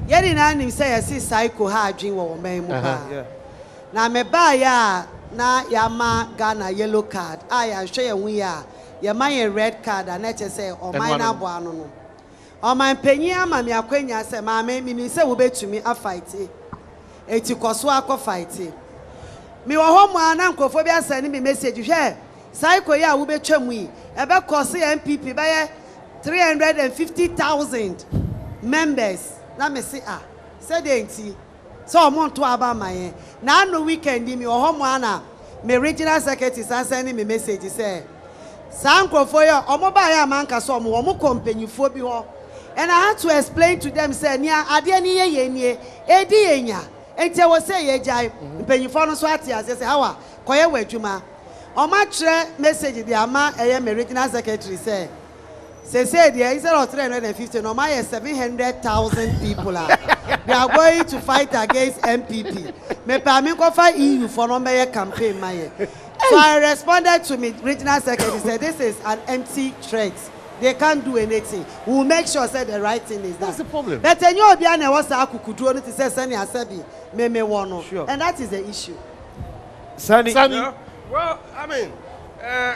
Yet in any say I see psycho hard drink or yeah. Na me ba ya na yama Ghana yellow card. I show we are ya my red card and let say o my na bo anu no. O my penyi ama me akwanya say ma me say wo betumi a fight. Eti Kasoa akọ fight. Me wo ho mu ana nkofo bi asani me message hwe. Psycho ya wo betwam yi. E be cost MPP ba ye 350,000 members. Na me say say the enti so I want to about my now no weekend me or home ana me regional secretary sending me message say Sanko for your mobile man Kasoa mo company for bi ho and I had to explain to them say nia ade ni ye nie edi enya enti wo say ye jai mpanyifo no so atia say hawa koye wadwuma o ma kire message di ama me regional secretary say there instead of 350, no my 700,000 people they are going to fight against MPP. Me permit go fight EU for no my campaign my. So I responded to me regional secretary said this is an empty threat. They can't do anything. We will make sure say the right thing is that. That's the problem. But then you obi na was akukudu no to say sani asabi me wono. And that is the issue. Sani. Yeah. Well, I mean,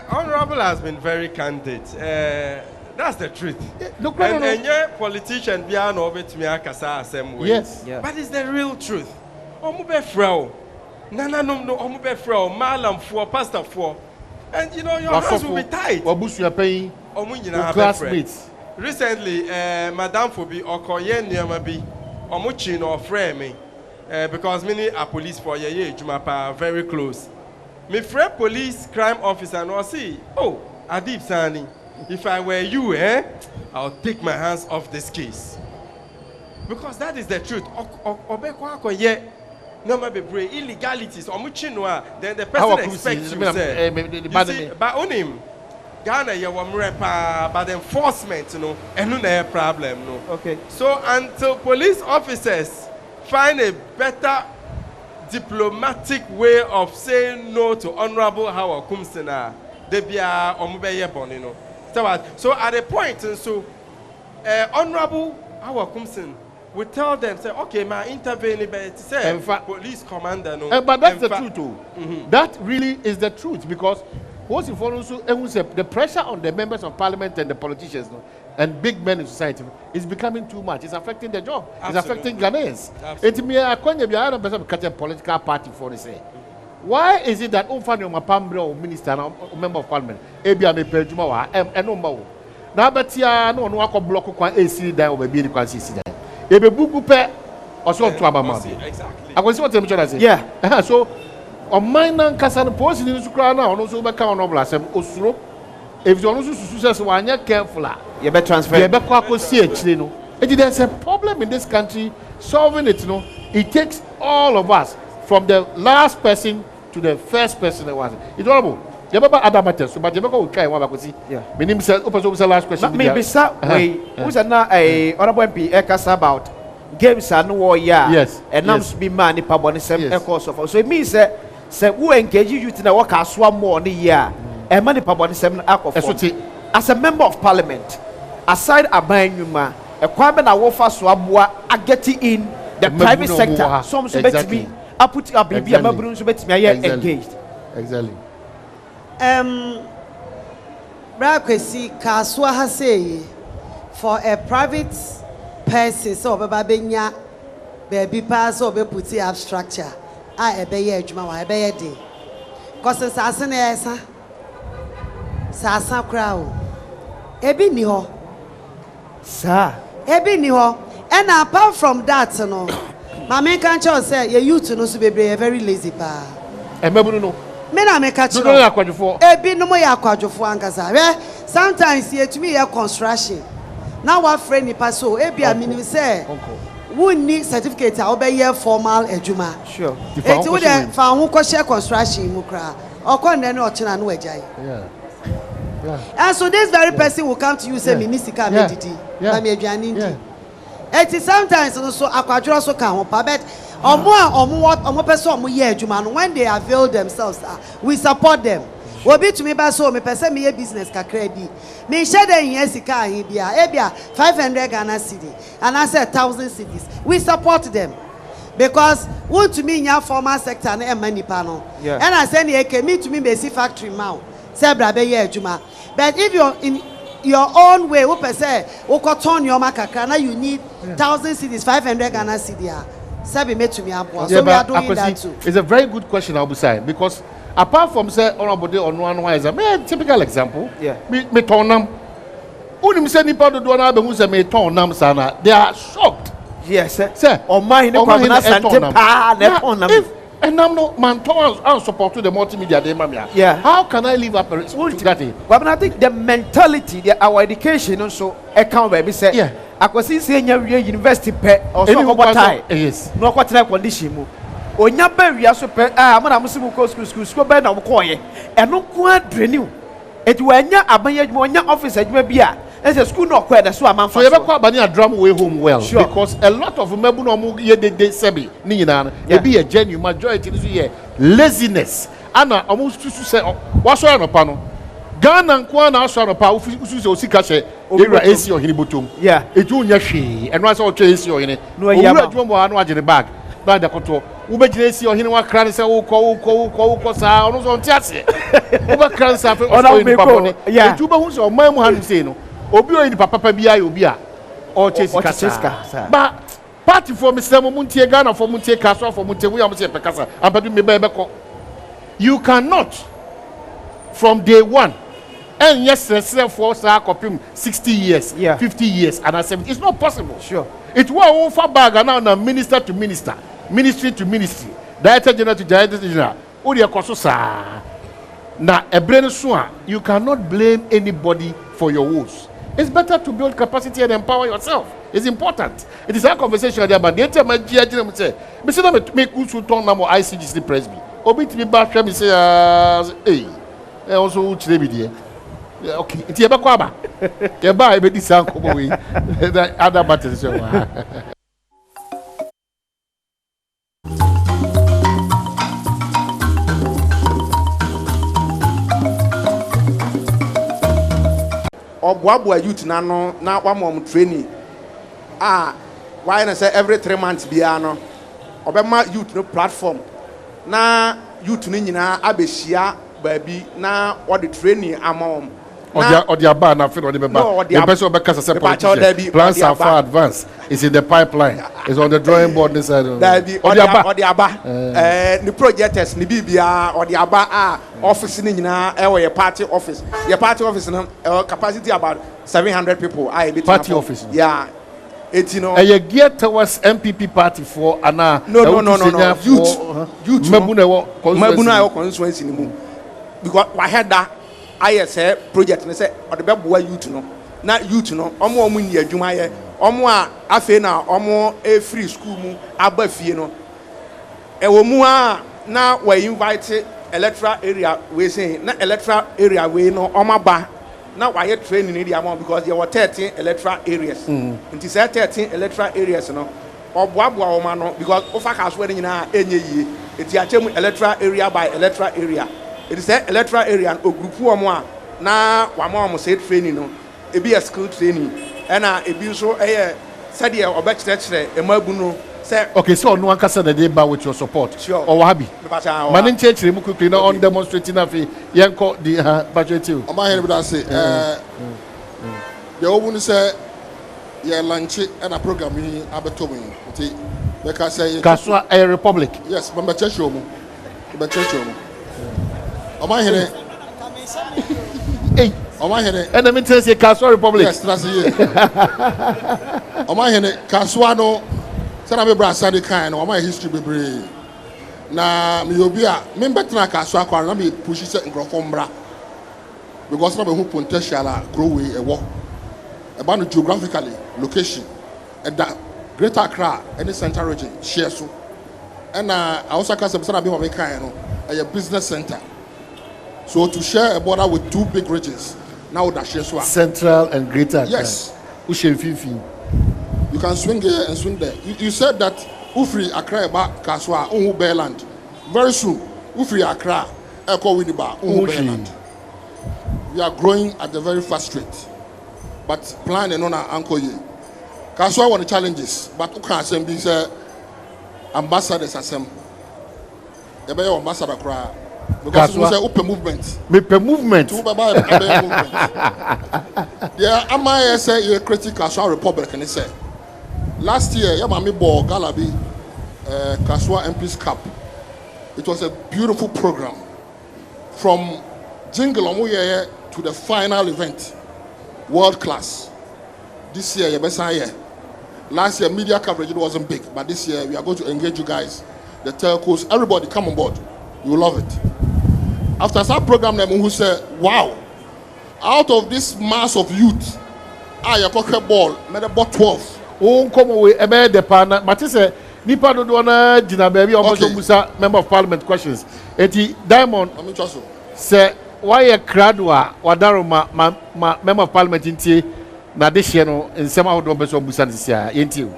Honorable has been very candid. That's the truth. And your politician be an over to me akasa same way. Yes. Yeah. But it's the real truth. Omube frau. Nana no omube frau. Malam for pastor for. And you know your hands will be tight. Wabusu ya paying. Classmates. Recently, Madame Fobi Okoye Niamabi Omuchi no friend me. Because many are police for ye Jumapa very close. Me friend police crime officer no see. Oh, Adib Sani. If I were you, I'll take my hands off this case. Because that is the truth. Illegalities, then the person expects you say. But on him, Ghana, you but the enforcement, and no problem. No. Okay. So until police officers find a better diplomatic way of saying no to Honorable Hawa Koomson, they be bonino. So at a point, so Honorable Hawa Koomson would tell them, say, okay, my intervene, but say, police commander, no. But that's the truth, too. That really is the truth, because what's the pressure on the members of parliament and the politicians and big men in society is becoming too much. It's affecting their job. Absolutely. It's affecting Ghanaians. It's me, I can't a political party for the say. Why is it that Pambre minister or member of parliament, Abia me Pejuma, and no more? Now, but no one block one AC down over being the Ebe buku pe also to abama. Exactly. I was what I'm saying. Yeah. So on mine and Casan post in the crown now, also back on Oblasem Oslo. If you also success one, you're careful. You better transfer. You better see it, There's a problem in this country. Solving it, it takes all of us. from the last person to the first person that was. It's horrible. You remember other matters, so but you remember try one back see. Yeah. My name said open the last question. Maybe sir, who's now a honorable MP Ekasa about games and war yes. And now be man in Pabonisem course of. So it means that who engage you in a work as one more in the year and money Pabonisem alcohol. As a member of parliament, aside Abayuma, a kwame na wofa swabwa a getting in the private sector. Some so bet me I put up baby a member so bet me engaged. Exactly. Brakwesi Kasoa has say for a private person so babenya baby pass or be put up structure. I obey ejuma wa obey day. Cause sasa na esa sasa crowd. Ebi ni ho. Sir. Ebi ni ho. And apart from that, no, my main cancer say your youth no so be very lazy pa. Emebunu no. Me na make catch. No akwadufo. Ebi no mo ya akwadufo ankasa. Sometimes here to me ya construction. Now what friend ni paso ebi a minim say. We need certificate a obey formal ejuma. Sure. Eti we dey fa ho ko share construction mu kra. Okon na no ochina no Adjei. Yeah. And so this very person will come to you say minisika medidi. Na me aduane ndi. Eti sometimes so akwaduro so kan ho pa but omo person omo ye adwuma no when they avail themselves we support them. Obi to me ba so me person me business kakra bi. Me share den yen sika ahi bia e bia 500 Ghana cedi and I say 1,000 cedis. We support them. Because want to me in formal sector na e manipa no. And I say ni eke me to me be see factory now. Say bra be ye adwuma. But if you're in your own way, who per se, who turn your makakra, now you need 1,000 cedis, 500 Ghana cedis. Sabi me to me abwa. So we are doing that too. It's a very good question, I'll be saying, because apart from say honorable day on one is a typical example. Yeah. Me tonam. Unim say nipa do na be hu say me tonam sana. They are shocked. Yes, sir. Say, o man ni kwa na sante pa na tonam. And I'm no man and support to the multimedia they mamia. Yeah. How can I live up to that? But I think the mentality, our education also account baby say. Yeah. Akwasi say nya university pe or so obotai. Yes. No kwatena condition mu. Onya ba wia so pe amana musimu ko school be na ko ye. Eno ko adrenu. Eti wanya abanya adwuma onya office adwuma bia. As a school no kwa na so amanfa. So you ever bani a drum way home well sure. Because a lot of mebu no mu ye de sebi ni nyina e be a genuine majority is here laziness. Ana almost to say what so no pa no. Ghana nkwa na so no pa usu se osika hye ewura AC ohini botom. Yeah. Eju nya hwe. Eno ase o twa AC ohini. Owura adwuma mo anu agye bag. Na da koto. Wo be gire AC ohini wa kra se wo ko sa ono so ntiase. Wo be kra se afa o ni papa ni. Eju be hu se o man mu hanu se no. Obi oyi papa bia obi a o cheska ba party for Mr. Muntie Ghana for Muntie Kasoa for Muntie we am say pekasa abadu me be ko you cannot from day one and yes for sa copy 60 years 50 years and 70 it's not possible. Sure. It was over bag now minister to minister, ministry to ministry, director general to director general o de koso sa na ebre so a you cannot blame anybody for your woes. It's better to build capacity and empower yourself. It's important. It is our conversation there, but the entire Nigeria say, "Me say na me kusu turn na mo ICGC presby." Obi ti be back me say, "Hey, also uchi dey be there." Okay, it ebe kwa ba. Eba ebe di san ko we. The other matters so. Obwabwa youth na no na wamom training why na say every 3 months bia no obema youth no platform na youth no nyina abehia baabi na what training amom or the aba na fit or the person be kasa say politician plans are far advanced. It's in the pipeline. It's on the drawing board this side. Or the aba the projectors ni bibia or the aba office ni nyina e your party office. Your party office no capacity about 700 people. Party office. Yeah. It you know. And you geared towards MPP party for ana no. Youth. Mabuna constituency ni mu. Because I had that I say project and say or the beboa youth no na youth no omo ni adwuma ye omo a afi na omo e free school mu aba fie no Ewomua na we invite electoral area we say na electoral area we no omaba na why training in the amount because there were 13 electoral areas. It is 13 electoral areas no. Oboaboa oma no because ofa Kasoa ni na enye yi. It is electoral area by electoral area. It is electoral area and group omo a na wama say training no. E be a school training. And e be so said here obekire emabu no. Okay, so no one can say that they bow with your support. Sure. Or happy. Manin church quickly now on demonstrating of yanko the budget too. Am I here to say the woman say yeah lunch and a program in Abetomi. Because say Kasoa a republic. Yes, but church room. But church room. Am I here? Hey, am I here? And I mean to say Kasoa republic. Yes, that's it. Am I here? Kasoa no. Sana be bra sadi kind o my history be brave na me obi a me betra Kasoa kwa na me push se nkrofo mbra because na be hu potential a grow we ewo e ba no geographically location and that Greater Accra any central region share so and I also can say sana be my kind no a business center so to share a border with two big regions now that share so Central and Greater Accra. Yes, who share 15. You can swing here and swing there. You said that Ufri Accra about Kasoa, Unhu Bearland. Very soon, Ufri Accra, Eko Winiba, Unhu Bearland. We are growing at a very fast rate. But plan and on our uncle ye. Kasoa one of the challenges, but Uka Assembly say ambassadors assem. Ebe your ambassador cry. Because we say open movement. Open movement. Movement. Yeah, am I say you critic Kasoa Republic and he say. Last year, Yamami Bo Galabi Kasoa MP's Cup. It was a beautiful program. From Jingle Omuye to the final event. World class. This year, last year, media coverage it wasn't big. But this year, we are going to engage you guys. The telcos, everybody come on board. You will love it. After that program, who said, wow, out of this mass of youth, I got a ball, made about 12. Oh, come away, a man, the partner. But it's a Nipa don't wanna Gina baby or Musa member of parliament questions. Eti Diamond, say why a Kradua, Wadaroma, ma member of parliament in T. Na this year no in some of the members of Busan this year, ain't you?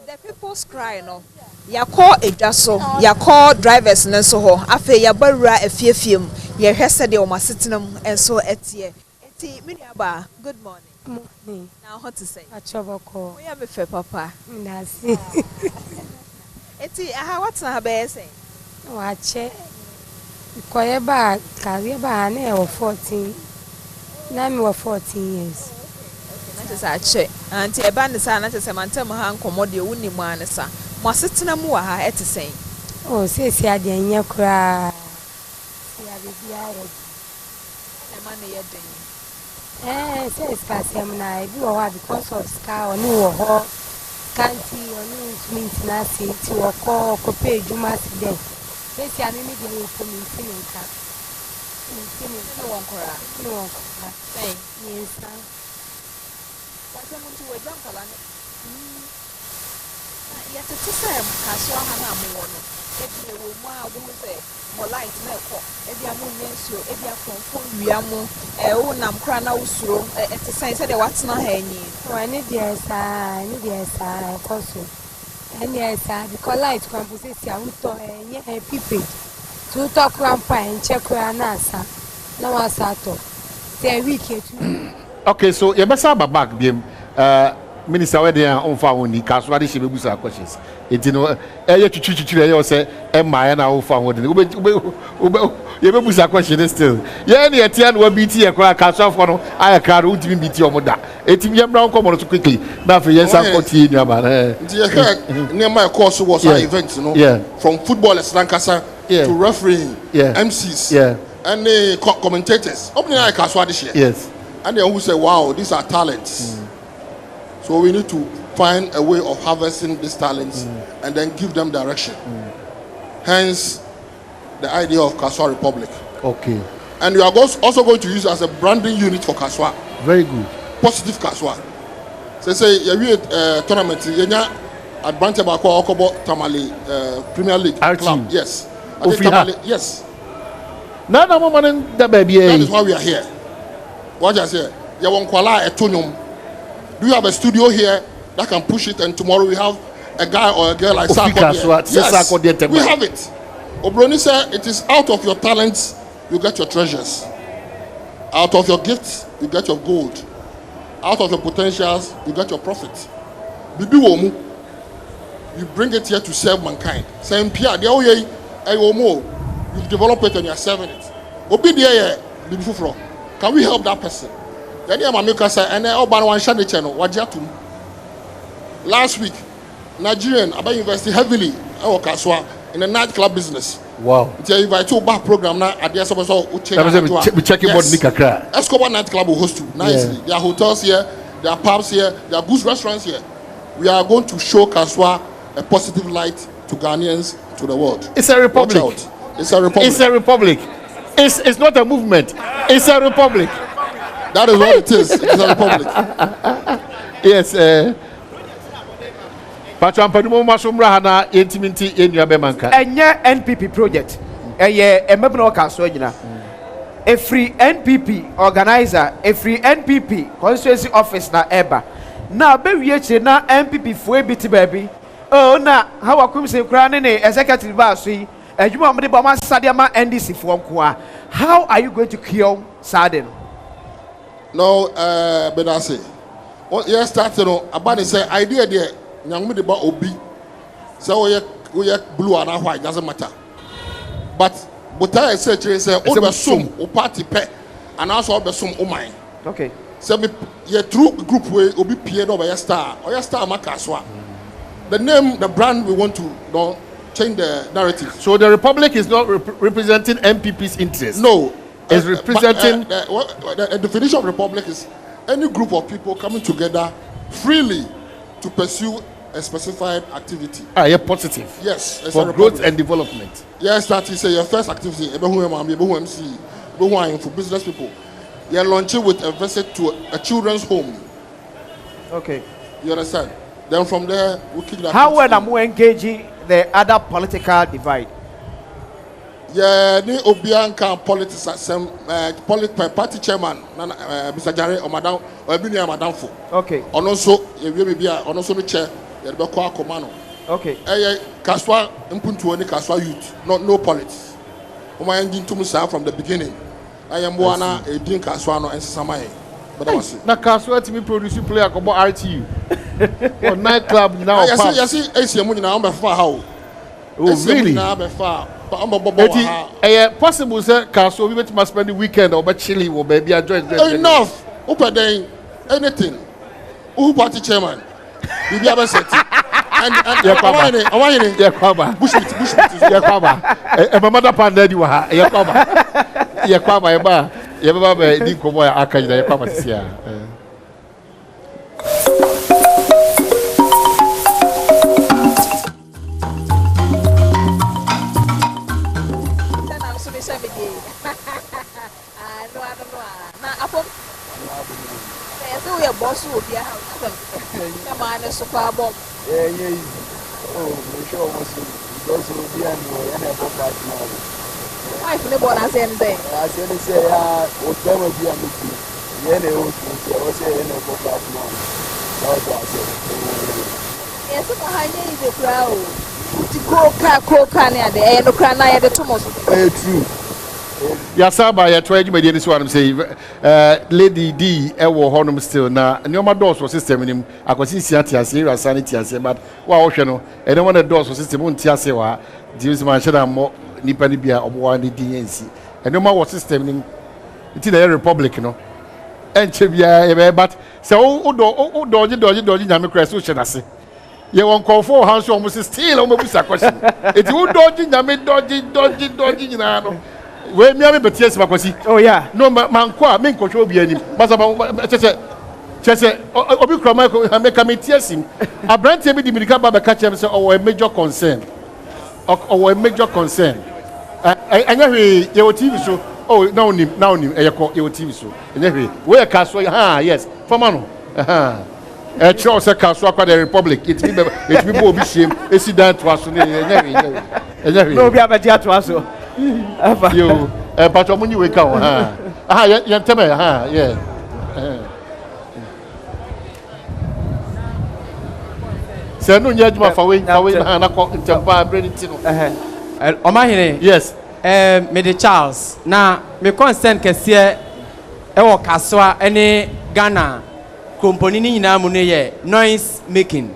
The people's cry no. Ya call a jasso, ya call drivers and so ho. Afe ya barra a fear film. Ya hesa de o masitnum and so etie. Eti Miniaba, good morning. Morning. Now what to say? Achoboko. We have a fair papa. Nasi. Eti aha what's na be say? Wache. Koyeba karieba na e 14. Na me 14 years. Na te sa che. Anti e ba ne sa na te se mantem ha nkomo de wuni mu anesa. Mo asetena mu wa ha etesen. Oh, sesi ade anya kura. Ya bibia re. E ma ne ye den. Says Cassiam na because of scar or no ho canty or no instrument to a call copay Juma today. Says I need to go for me no one say yes sir. What am to a jump on it? Yet to say Kasoa Hana Mono. If you will say more light milk, if you are moon, if you are from Yamu, Nam Crana Usro, at the same say what's not hanging. Oh, I need yes, I need yes, I also. And yes, I because light composition, I would talk a people to talk grandpa and check Ranasa. No, I sato. They are weak too. Okay, so you must have a back game. Minister, where they are on phone, the Kasoa, they should be questions. It you know, you say, Emma and our phone. You may be a question still. Yeah, the Etienne will be tea a crack Kasoa for I can't even beat your mother. Etienne Brown come on too quickly. Now for yes, I'm continue, man. Near my course was an event, you know, from footballers, Lancashire to refereeing, MCs, and the commentators. Opening like Kasoa this year. Yes. And they who say, wow, these are talents. So we need to find a way of harvesting these talents and then give them direction. Hence, the idea of Kasoa Republic. Okay. And we are also going to use it as a branding unit for Kasoa. Very good. Positive Kasoa. So say, you tournament, at Bantebako Okobo Tamale Premier League club. Yes. Tamale, yes. No, that baby. That is why we are here. What I say? You want Kuala Etonium. Do you have a studio here that can push it, and tomorrow we have a guy or a girl like Sako? Yes, we have it. Obroni said it is out of your talents you get your treasures. Out of your gifts you get your gold. Out of your potentials you get your profit. Bibi womu, you bring it here to serve mankind. Same Pia, the oye, you've developed it and you're serving it. Obi there, Bibi Fufro. Can we help that person? Then Mamika said, and then one Shani channel, Wajatum. Last week, Nigerian about investing heavily in Kasoa in the nightclub business. Wow. It's a invite back program now at the SBSO. We check about Nikakra. Escobar nightclub will host you nicely. There are hotels here, there are pubs here, there are good restaurants here. We are going to show Kasoa a positive light to Ghanaians, to the world. It's a republic. It's a republic. It's a republic. It's not a movement. It's a republic. That is what it is. It's a republic. Yes. Badwam Mpensenpensemu intimity in your bemanka. Enya NPP project. Mebno Kasoa nyina. A free NPP organizer, a free NPP constituency office na eba. Na be wiye na NPP fo ebiti baby. Oh na Hawa Koomson kura ne executive boss yi. Adwuma mo de ba ma sade ma NDC fo nko a. How are you going to cure Sade? No, but I say, what you started on about the say idea there. Young me about obi. So we blue and white doesn't matter. But I say oh sum o party pay and also be sum o mine. Okay. So me your true group way obi peer over your star or your star Kasoa. The name, the brand we want to change the narrative. So the republic is not representing MPP's interests. No. It's representing the definition of republic is any group of people coming together freely to pursue a specified activity. Yeah, positive. Yes, for growth and development. Yes, that is your first activity. For business people, you are launching with a visit to a children's home. Okay. You understand? Then from there, we kick that. How well am I engaging the other political divide? Yeah, the Obianka politics, some party chairman, Mr. Jare or Madam or Madam Fo. Okay. And also, you will be also the chair. Okay. Kasoa Mpuntu any Kasoa youth, no politics. My engine to Musa from the beginning. I am one a drink Kasoa and Samae. But I was now Kasoa to me produce player about RTU. Or nightclub now. I see AC money now before how. Oh really? Possible sir Kasoa we must spend the weekend or but chilly or baby I join. Enough. Open anything. Who party chairman? You be able to set and Yakwaba. Bush. Yakwaba. My mother panded you. Yakwaba. Yaba. Dinko boy Akajda Yakwaba Sia. So we are boss will be a house. Come on, a super bomb. Yeah. Oh, we sure was those who be and a box now. I feel about us and then. I said, say, what there will be a meeting. Yeah, they will say, in a box now. Yes, I need the crowd. To go can at the end of Crana at the Thomas. True. Yasaba ya twa adwuma dey so am say lady D ewo honum still na nyoma doors for system nim akwasi siati ase ira sanity ase but wa wo hwe no ene wona doors for system unti ase wa dius man sheda mo nipa ni bia obo ni din yansi ene ma wo system nim ti na republic no enche bia e but say o doji nyame kress o hwe na se ye won confo hanso o mo still o mo busa question eti o doji nyame doji nyina no we me am beties makwasi. Oh yeah. No man kwa me nkotwe obi anim. Basa chese obi kura make committees him. Abrante bi di medical ba catch him say a major concern. A major concern. Anya hwe ye TV so. Oh now nim e ye TV so. Anya hwe we Kasoa yes. Former no. A choice Kasoa kwa the Republic. It's me bo bi shame. Esi dan to aso ne enye. No be abetia to aso. Yo, but omuni we ka ha. Ah, ya nteme ha, yeah. Se no nya adwuma fa we na ko ntempa bredi ti no. Omahene. Yes. Me de Charles. Na me concern kese ewo Kasoa ene Ghana. Komponi ni nyina mu ne ye noise making.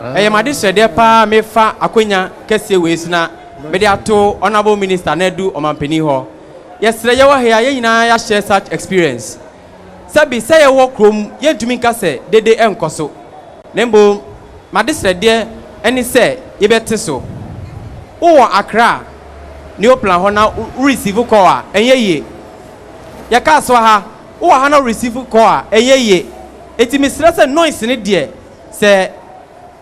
Eye ma de swede pa me fa akonya kese we sina me de ato honorable minister na edu omampani ho. Yesre ye wo he ye nyina ya share such experience. Sabi say ye wo krom ye ntumi nka se dede enkoso. Nembo ma de swede eni se ye bete so. Wo Accra ni o plan ho na receive call a enye ye. Ye Kasoa ha wo ha na receive call a enye ye. Eti misrese noise ne de se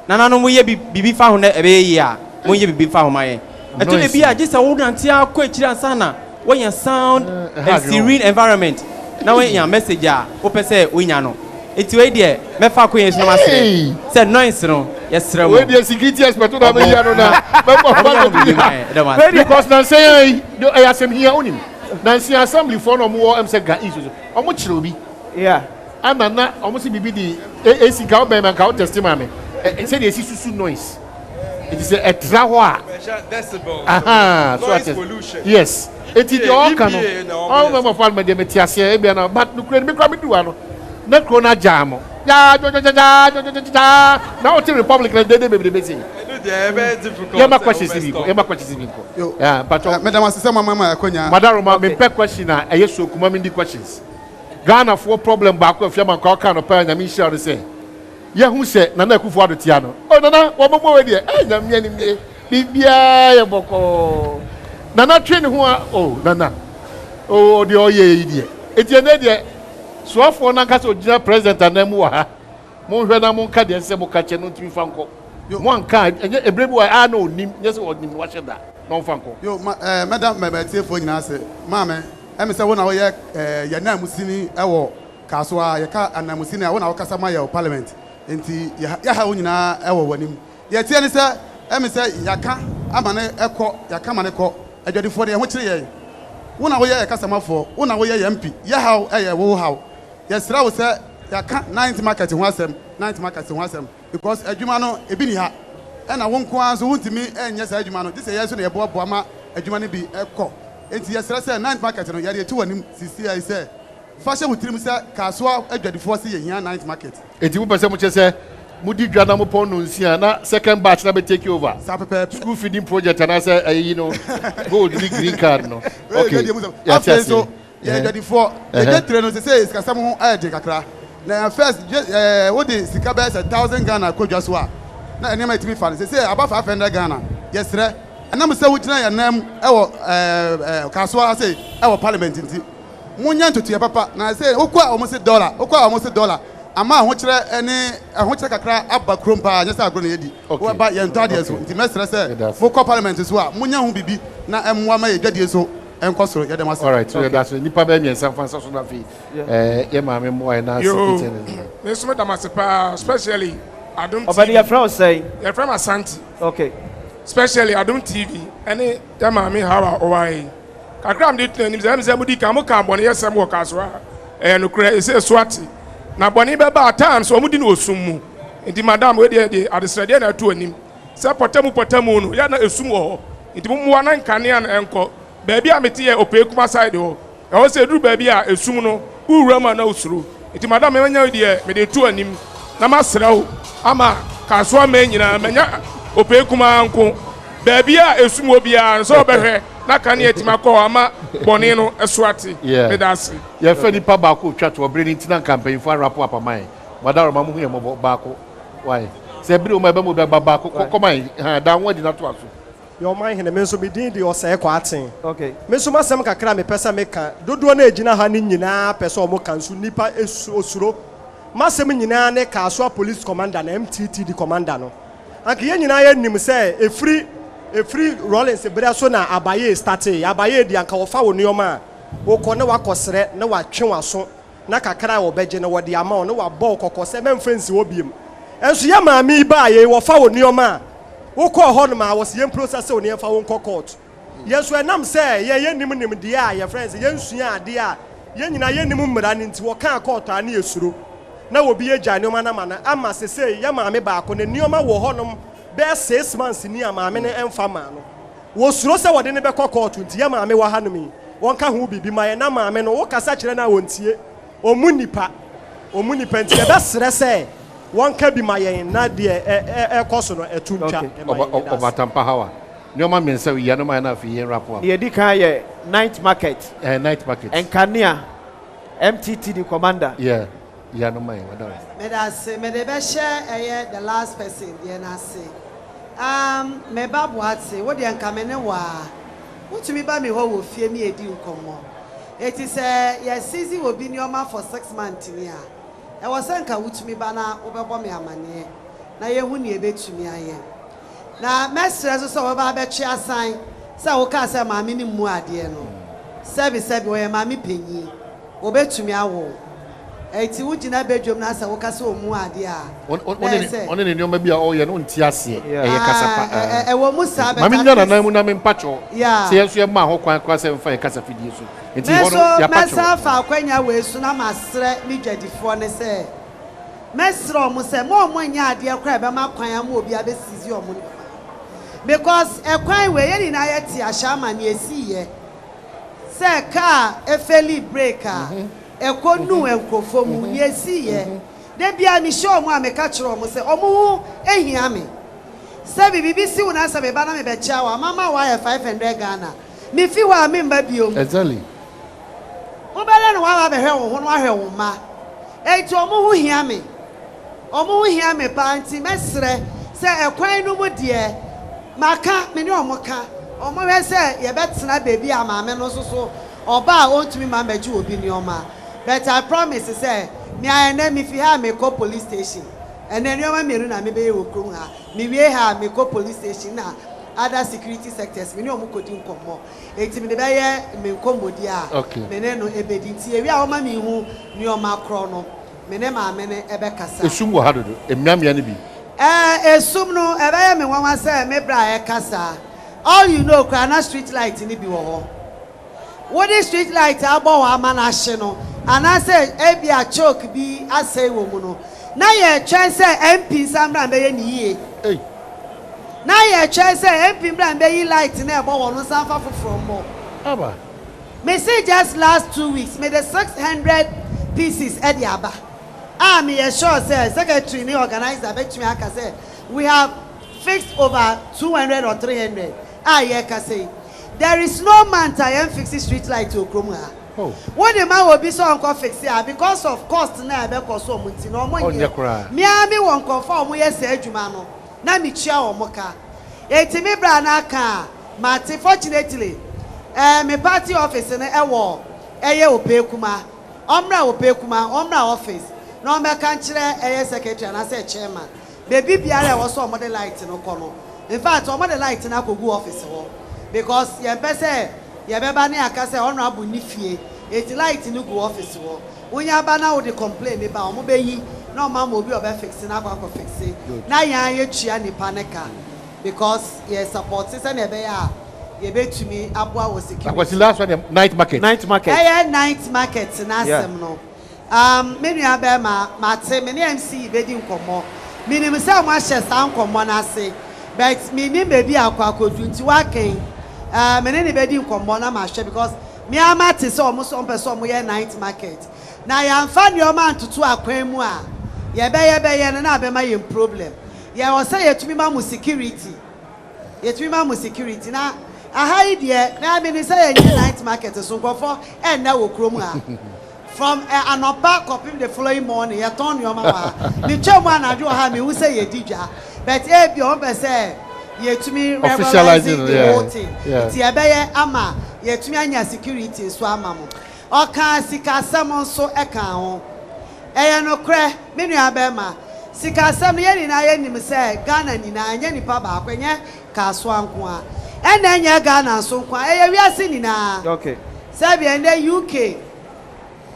nanano mo ye bibi fa ho na ebe ye a mo ye bibi fa ho maye eto le bia je se wo nanti akọ ekiri ansana wo yan sound and serene environment na wo yan message a wo pese wo nya no eti we de me fa ko yen so ma se noise no yesra mo we de security expert na me ya no na me ko fa because na say I asem here onim na say assembly for no mo am say ga isu o mo chire obi yeah. Anana almost be the AC government and cow testimony. It said it's susu noise. It is a trawa. Decibel. Aha, noise pollution. Yes. It is all canon. All member farmer de metiasia ebiana but no create me come do ano. Na krona jam. Ja. Now the Republic like they be busy. Very difficult. Yeah, my question is difficult. Yeah, but Madam Asema Mama Akonya. Madam, me pe question na eyeso kuma me questions. Ghana for problem back of your man call kind of pen and me sure to say. Yeah, who said Nana Kufuado Tiano? Oh, Nana, what more idea? I am me, Bibia Boko. Nana train who are, oh, Nana. Oh, the old idiot. It's your idea. So for Nakaso General President and Nemua. Monvena Monka, the Sebo Kachano to Franco. One card, and a brave boy, I know, yes, or Nim watching that. No Franco. Yo, Madam, my for you, Mamma. I'm saying, when I Yana Musini, our Kasoa, Yaka, and Namusina, when our Casamaya Parliament, and Yahauna, our winning. Yet, sir, I'm saying, Yaka, Amane, Echo, Yakamaneko, I did it for the which year. One hour, Casama for, 1 hour, MP, Yahao, I will how. Yes, I was say, Yaka, 90 markets in Wasem, 90 markets in Wasem, because a Jumano, a Biniha, and I won't go on so to me, and yes, a Jumano, this is yesterday, a Boama, a Jumani be Echo. It's yesterday, 9th market, and you had 2 and him, I say. Fashion with him, sir, Kasoa, a 24 year 9th market. It's you, Person, say, Moody Janamo Ponunciana, second batch, never take you over. School feeding project, and I say, you know, gold, green card, no. Okay, yes, so, yeah, 24, the get trainers say, it's Kasamo Adjei. Now, first, what is the cabas 1,000 Ghana, Kojaswa? Now, I never to be funny. They say, above 500 Ghana. Yes, sir. And I'm saying, which name our Kasoa say, our parliament in tea. Munyan to your papa. Now I say, Oka almost $1, Oka almost $1. Ama, which any, I want to cry up a crumpa, just a grenade. Okay, about your daddies, the master said, for parliament as well. Munyan will be now, and one may daddy so, and Kosovo, you must. All right, so that's Nipa Baby and San Francisco. Emma, more and Miss Madam Asapa, especially, I don't. But your friend say, your friend Asante. Okay. Especially Adom TV, any Mavis Hawa Koomson. Kakram did to him, Zamudi Kamuka, Bonnier Samuel Kasoa, and Ukraine Swati. Now, Bonnie Baba times, so Mudin was sumu. And the Madame, where they are the Sadiana to him. Sapotemu Potamun, Yana Sumo, it won't one Canyon uncle. Baby, I'm a tear or pay Kumasaido. I also do baby a Sumuno, who Rama knows through. It Madame Emmanuel, dear, made a two and him. Namasrao, Ama, Kasoa Mania, Mania. Ope kuma anko baby a esumo bia so behwe na kan ye timako ama bone no eswati me dase ye fa nipa ba ko twa to obere ntina campaign for rap up amai madaro mamu hu ye mo ba ko why se biri o ma ba mo ba ko koman ha da won di na to aso your mind hene me so be din di o se ko aten okay me so masem kakra me pesa me ka dodo na ejina ha ni nyina pesa o mo kansu nipa osuro masem nyina ne Kasoa police commander na MTTD commander no anke ye nyina ye nim say e free Rollins bere so na abaye start abaye di anka wo fa wo nioma wo ko ne wakosere ne watwe waso na kakra wo beje no wode ama wo no wa ball kokko se memfensi wo biem enso ya maami ba ye wo fa wo nioma wo ko ho no ma wo se yem process wo ne fa wo court yeso enam se ye nim de a ye friends ye nsua ade a ye nyina ye nim mmara ni nti wo kan court a na esuro na wo bi agya nioma na ma na ama sese ya maami ba ko ne nioma wo ho no be 6 months ni a maami ne emfa ma no wo suro se wo de ne be court nti ya maami wa ha no mi won ka ho bibi ma ye na maami no wo kasa kire na wontie omunipa nti be sere se won ka bi ma ye na de ekoso no etuntwa obatampa hawa nyoma mensa wi no ma na fi yen rapo ye di kan ye night market night market enkania MTT the commander yeah no ma wada me da se me de be share the last person ye na se me babu ate wo de nkamene wa wotumi ba me ho wo fie mi edi nkomo eti se ye sizi obi nyoma for 6 months ni a e wo se nka wotumi ba na wo bebo me amane na ye hu ni ebetumi aye na mestre so wo ba be twe asan se wo ka se maami ni mu ade no sebi wo ye maami penyi wo betumi awo eti wo gina bedwom na se wo ka se o mu ade a one ne nyoma bi a o ye no nti ase e kasapa e wo mu sa be maami nyana na mu na me mpacho se yeso ye ma ho kwan kwa se mfa ye kasa fidie so enti ho no ya pacho mesa fa akwanya we su na masre mi dwadifo ne se mesro mu se mo nya ade kra be ma kwan am obi abesizi omo because ekwan we ye ni na ye ti ashama ni esiye se ka efeli breaker ekonu enkofo mu ni esiye de bia mi show mu ameka kiro mu se omo ehia me se bibi si una se be ba na me be cha wa mama wa ye 500 Ghana mi fi wa mi mba biom exactly mo bele no wa ba hwe wo ho no ahwe wo ma enti omo hu hia me panti mesre se ekwan no mu de maka me ne omo ka omo we se ye betena baby amaame no so oba ontumi ma maji obi ni oma but I promise say me ayena me fi ha me call police station and then you me na me be wo krum ha me wie ha me call police station na other security sectors me ne omo kodi nkomo enti me de be ye me nkomodi a me ne no ebedi nti ewi a oma me hu ni oma kro no me ne maame ne ebe kasa esum wo ha dodo emiamia ne bi esum no ebe ye me wanwa say me bra e kasa all you know na street light ni bi wo ho what is street light abo wa mana hye no ana say e bia choke bi asay wo mu no na ye twen say MP sambra be ye ni yie na ye twen say MP bra be yi light na ebo wo no sanfa from mo aba me say just last 2 weeks me the 600 pieces e di aba me sure say secretary ni organizer betumi aka say we have fixed over 200 or 300 ye ka say there is no man to fix street light to okrom ha when the man will be so unco fix here because of cost na be cost so munti no mo ye me ami won confirm mo ye say adwuma no na me chia o mo ka etimi bra na aka mate fortunately me party office na ewo eye opekuma omra office no me kan kire eye secretary na say chairman baby biara wo so model light no kono in fact o model light na kogu office wo because ye pese ye beba na aka say honorable ni fie eti light no go office wo onya ba na wo de complain ba o mo be yi na o ma mo obi o be fix na akwa fix na ya ye tua ni paneka because ye support say na be ya ye betumi aboa wo security because last one night market night market na asem no me nua be ma te me ne MC be di nkomo minim say mo ahye san nkomo na ase but me ni be bi akwa kodu nti wa ken me ne be di nkomo na ma hye because me amate say omo so person mo ye night market na ya mfa ne o ma ntutu akwan mu a ye be na be ma ye problem ye wo say yetumi ma mu security na aha ide na me ni say ye night market so nkofo na wo krom ha from anopa copy the following morning ye turn your mama me twam anadwo ha me wu say ye didwa but e bi on be say ye tumi officializing the whole thing ti e be ye ama ye tumi anya security so ama mo o kan sika sam so e kan ho e ye no kre me nua be ma sika sam ye ni na ye nim say Ghana ni na anya nipa ba akwenye Kasoa nko a e na anya Ghana so nko a e ye wiase ni na okay sabi ende UK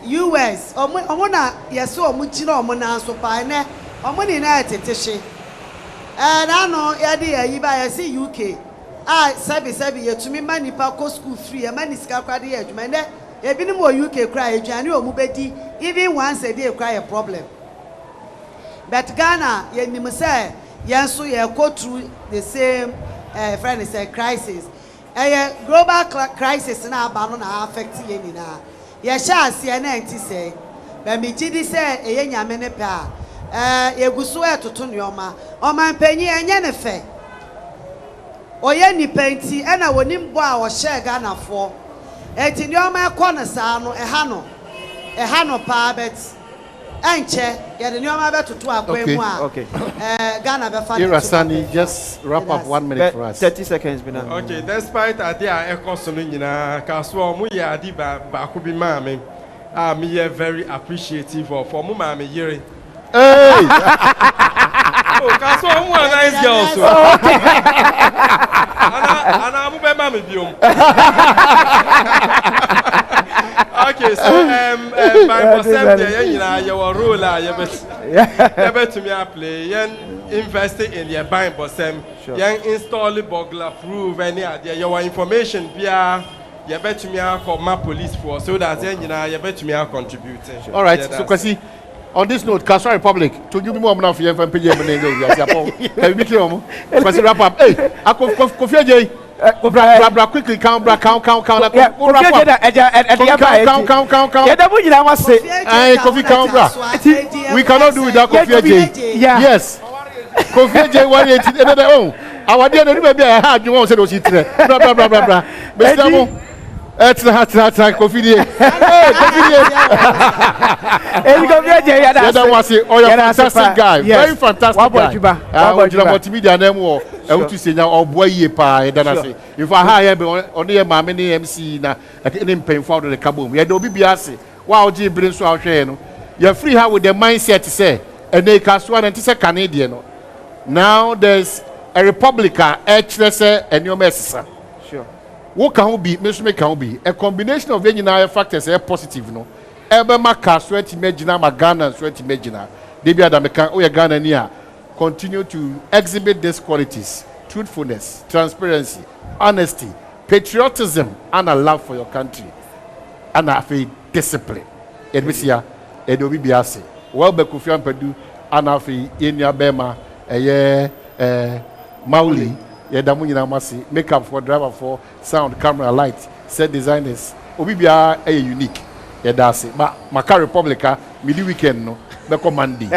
US omo na yeso omo gina omo na so pa ne omo ni na tetehye na no ya de yi ba ya si UK sabi yetumi manipa ko school free ya mani sika kwa de adwuma ne ebinim o UK kra adwane omo bedi even once a day kra a problem but Ghana yenim say yenso ye go through the same friend say crisis global crisis na aba no na affect ye nyina ye sha ase na enti say ba mi gidi say eye nyame ne pa yeguso etoto neoma omanpanyi enye ne fe oye ni penti na wonim bo a wo share Ghana fo enti neoma ekọ na saa no eha no pa bet enche ye de neoma betoto akwemu a Ghana be fa Irasani, just wrap up 1 minute for us. 30 seconds bina. Okay, despite idea ekoso no nyina Kasoa mu ye adi ba ko bi ma me me very appreciative of for mu ma me yere. Hey! Oh, Kasoa mu a nice girl so. Ana mu be ma me biom. Okay, so by myself there nyina ye wo role a ye bet me play yen invest in your buying bosem yen install burglar proof any your information bia ye bet me call my police force so that yen nyina ye bet me contribute. All right, so Kwasi, on this note, Kasoa Republic, to you more now for your fan page can you be clear mo? Kwasi wrap up. Hey, Ampofo-Adjei. Bra quickly count. Kofi count bra. We cannot do without Kofi-Adjei. Yes. Kofi-Adjei 180 oh. Our dear no be I had you want say do sit bra. Mr. Mo. Kofi-Adjei. Hey, Kofi-Adjei. That was it. Oh, you're a fantastic guy. Very fantastic guy. Multimedia name war. I want to say now, oh boy, ye pa. If I hire only a mammy MC na, I can't pay for the kaboom. You don't be biased. Wow, Jim brings out here. You're free how with the mindset to say, and they Kasoa and it's a Canadian. Now there's a Republican, and your messenger. Sure. What can be, Mr. Can be a combination of any factors are positive, no? Ever my Kasoa to imagine, my Ghana, sweat imagine. They be at American, oh, Ghana near. Continue to exhibit these qualities: truthfulness, transparency, honesty, patriotism, and a love for your country, and a discipline. Edmisia, Edobi Biase, well, Kofi Ampedu, and a Inya Bema, Mauli, Yedamunina Masi, makeup for driver for sound, camera, light, set designers. Obibia a unique. Yedasi, Maka Republica, midi weekend no, Beko Mandi.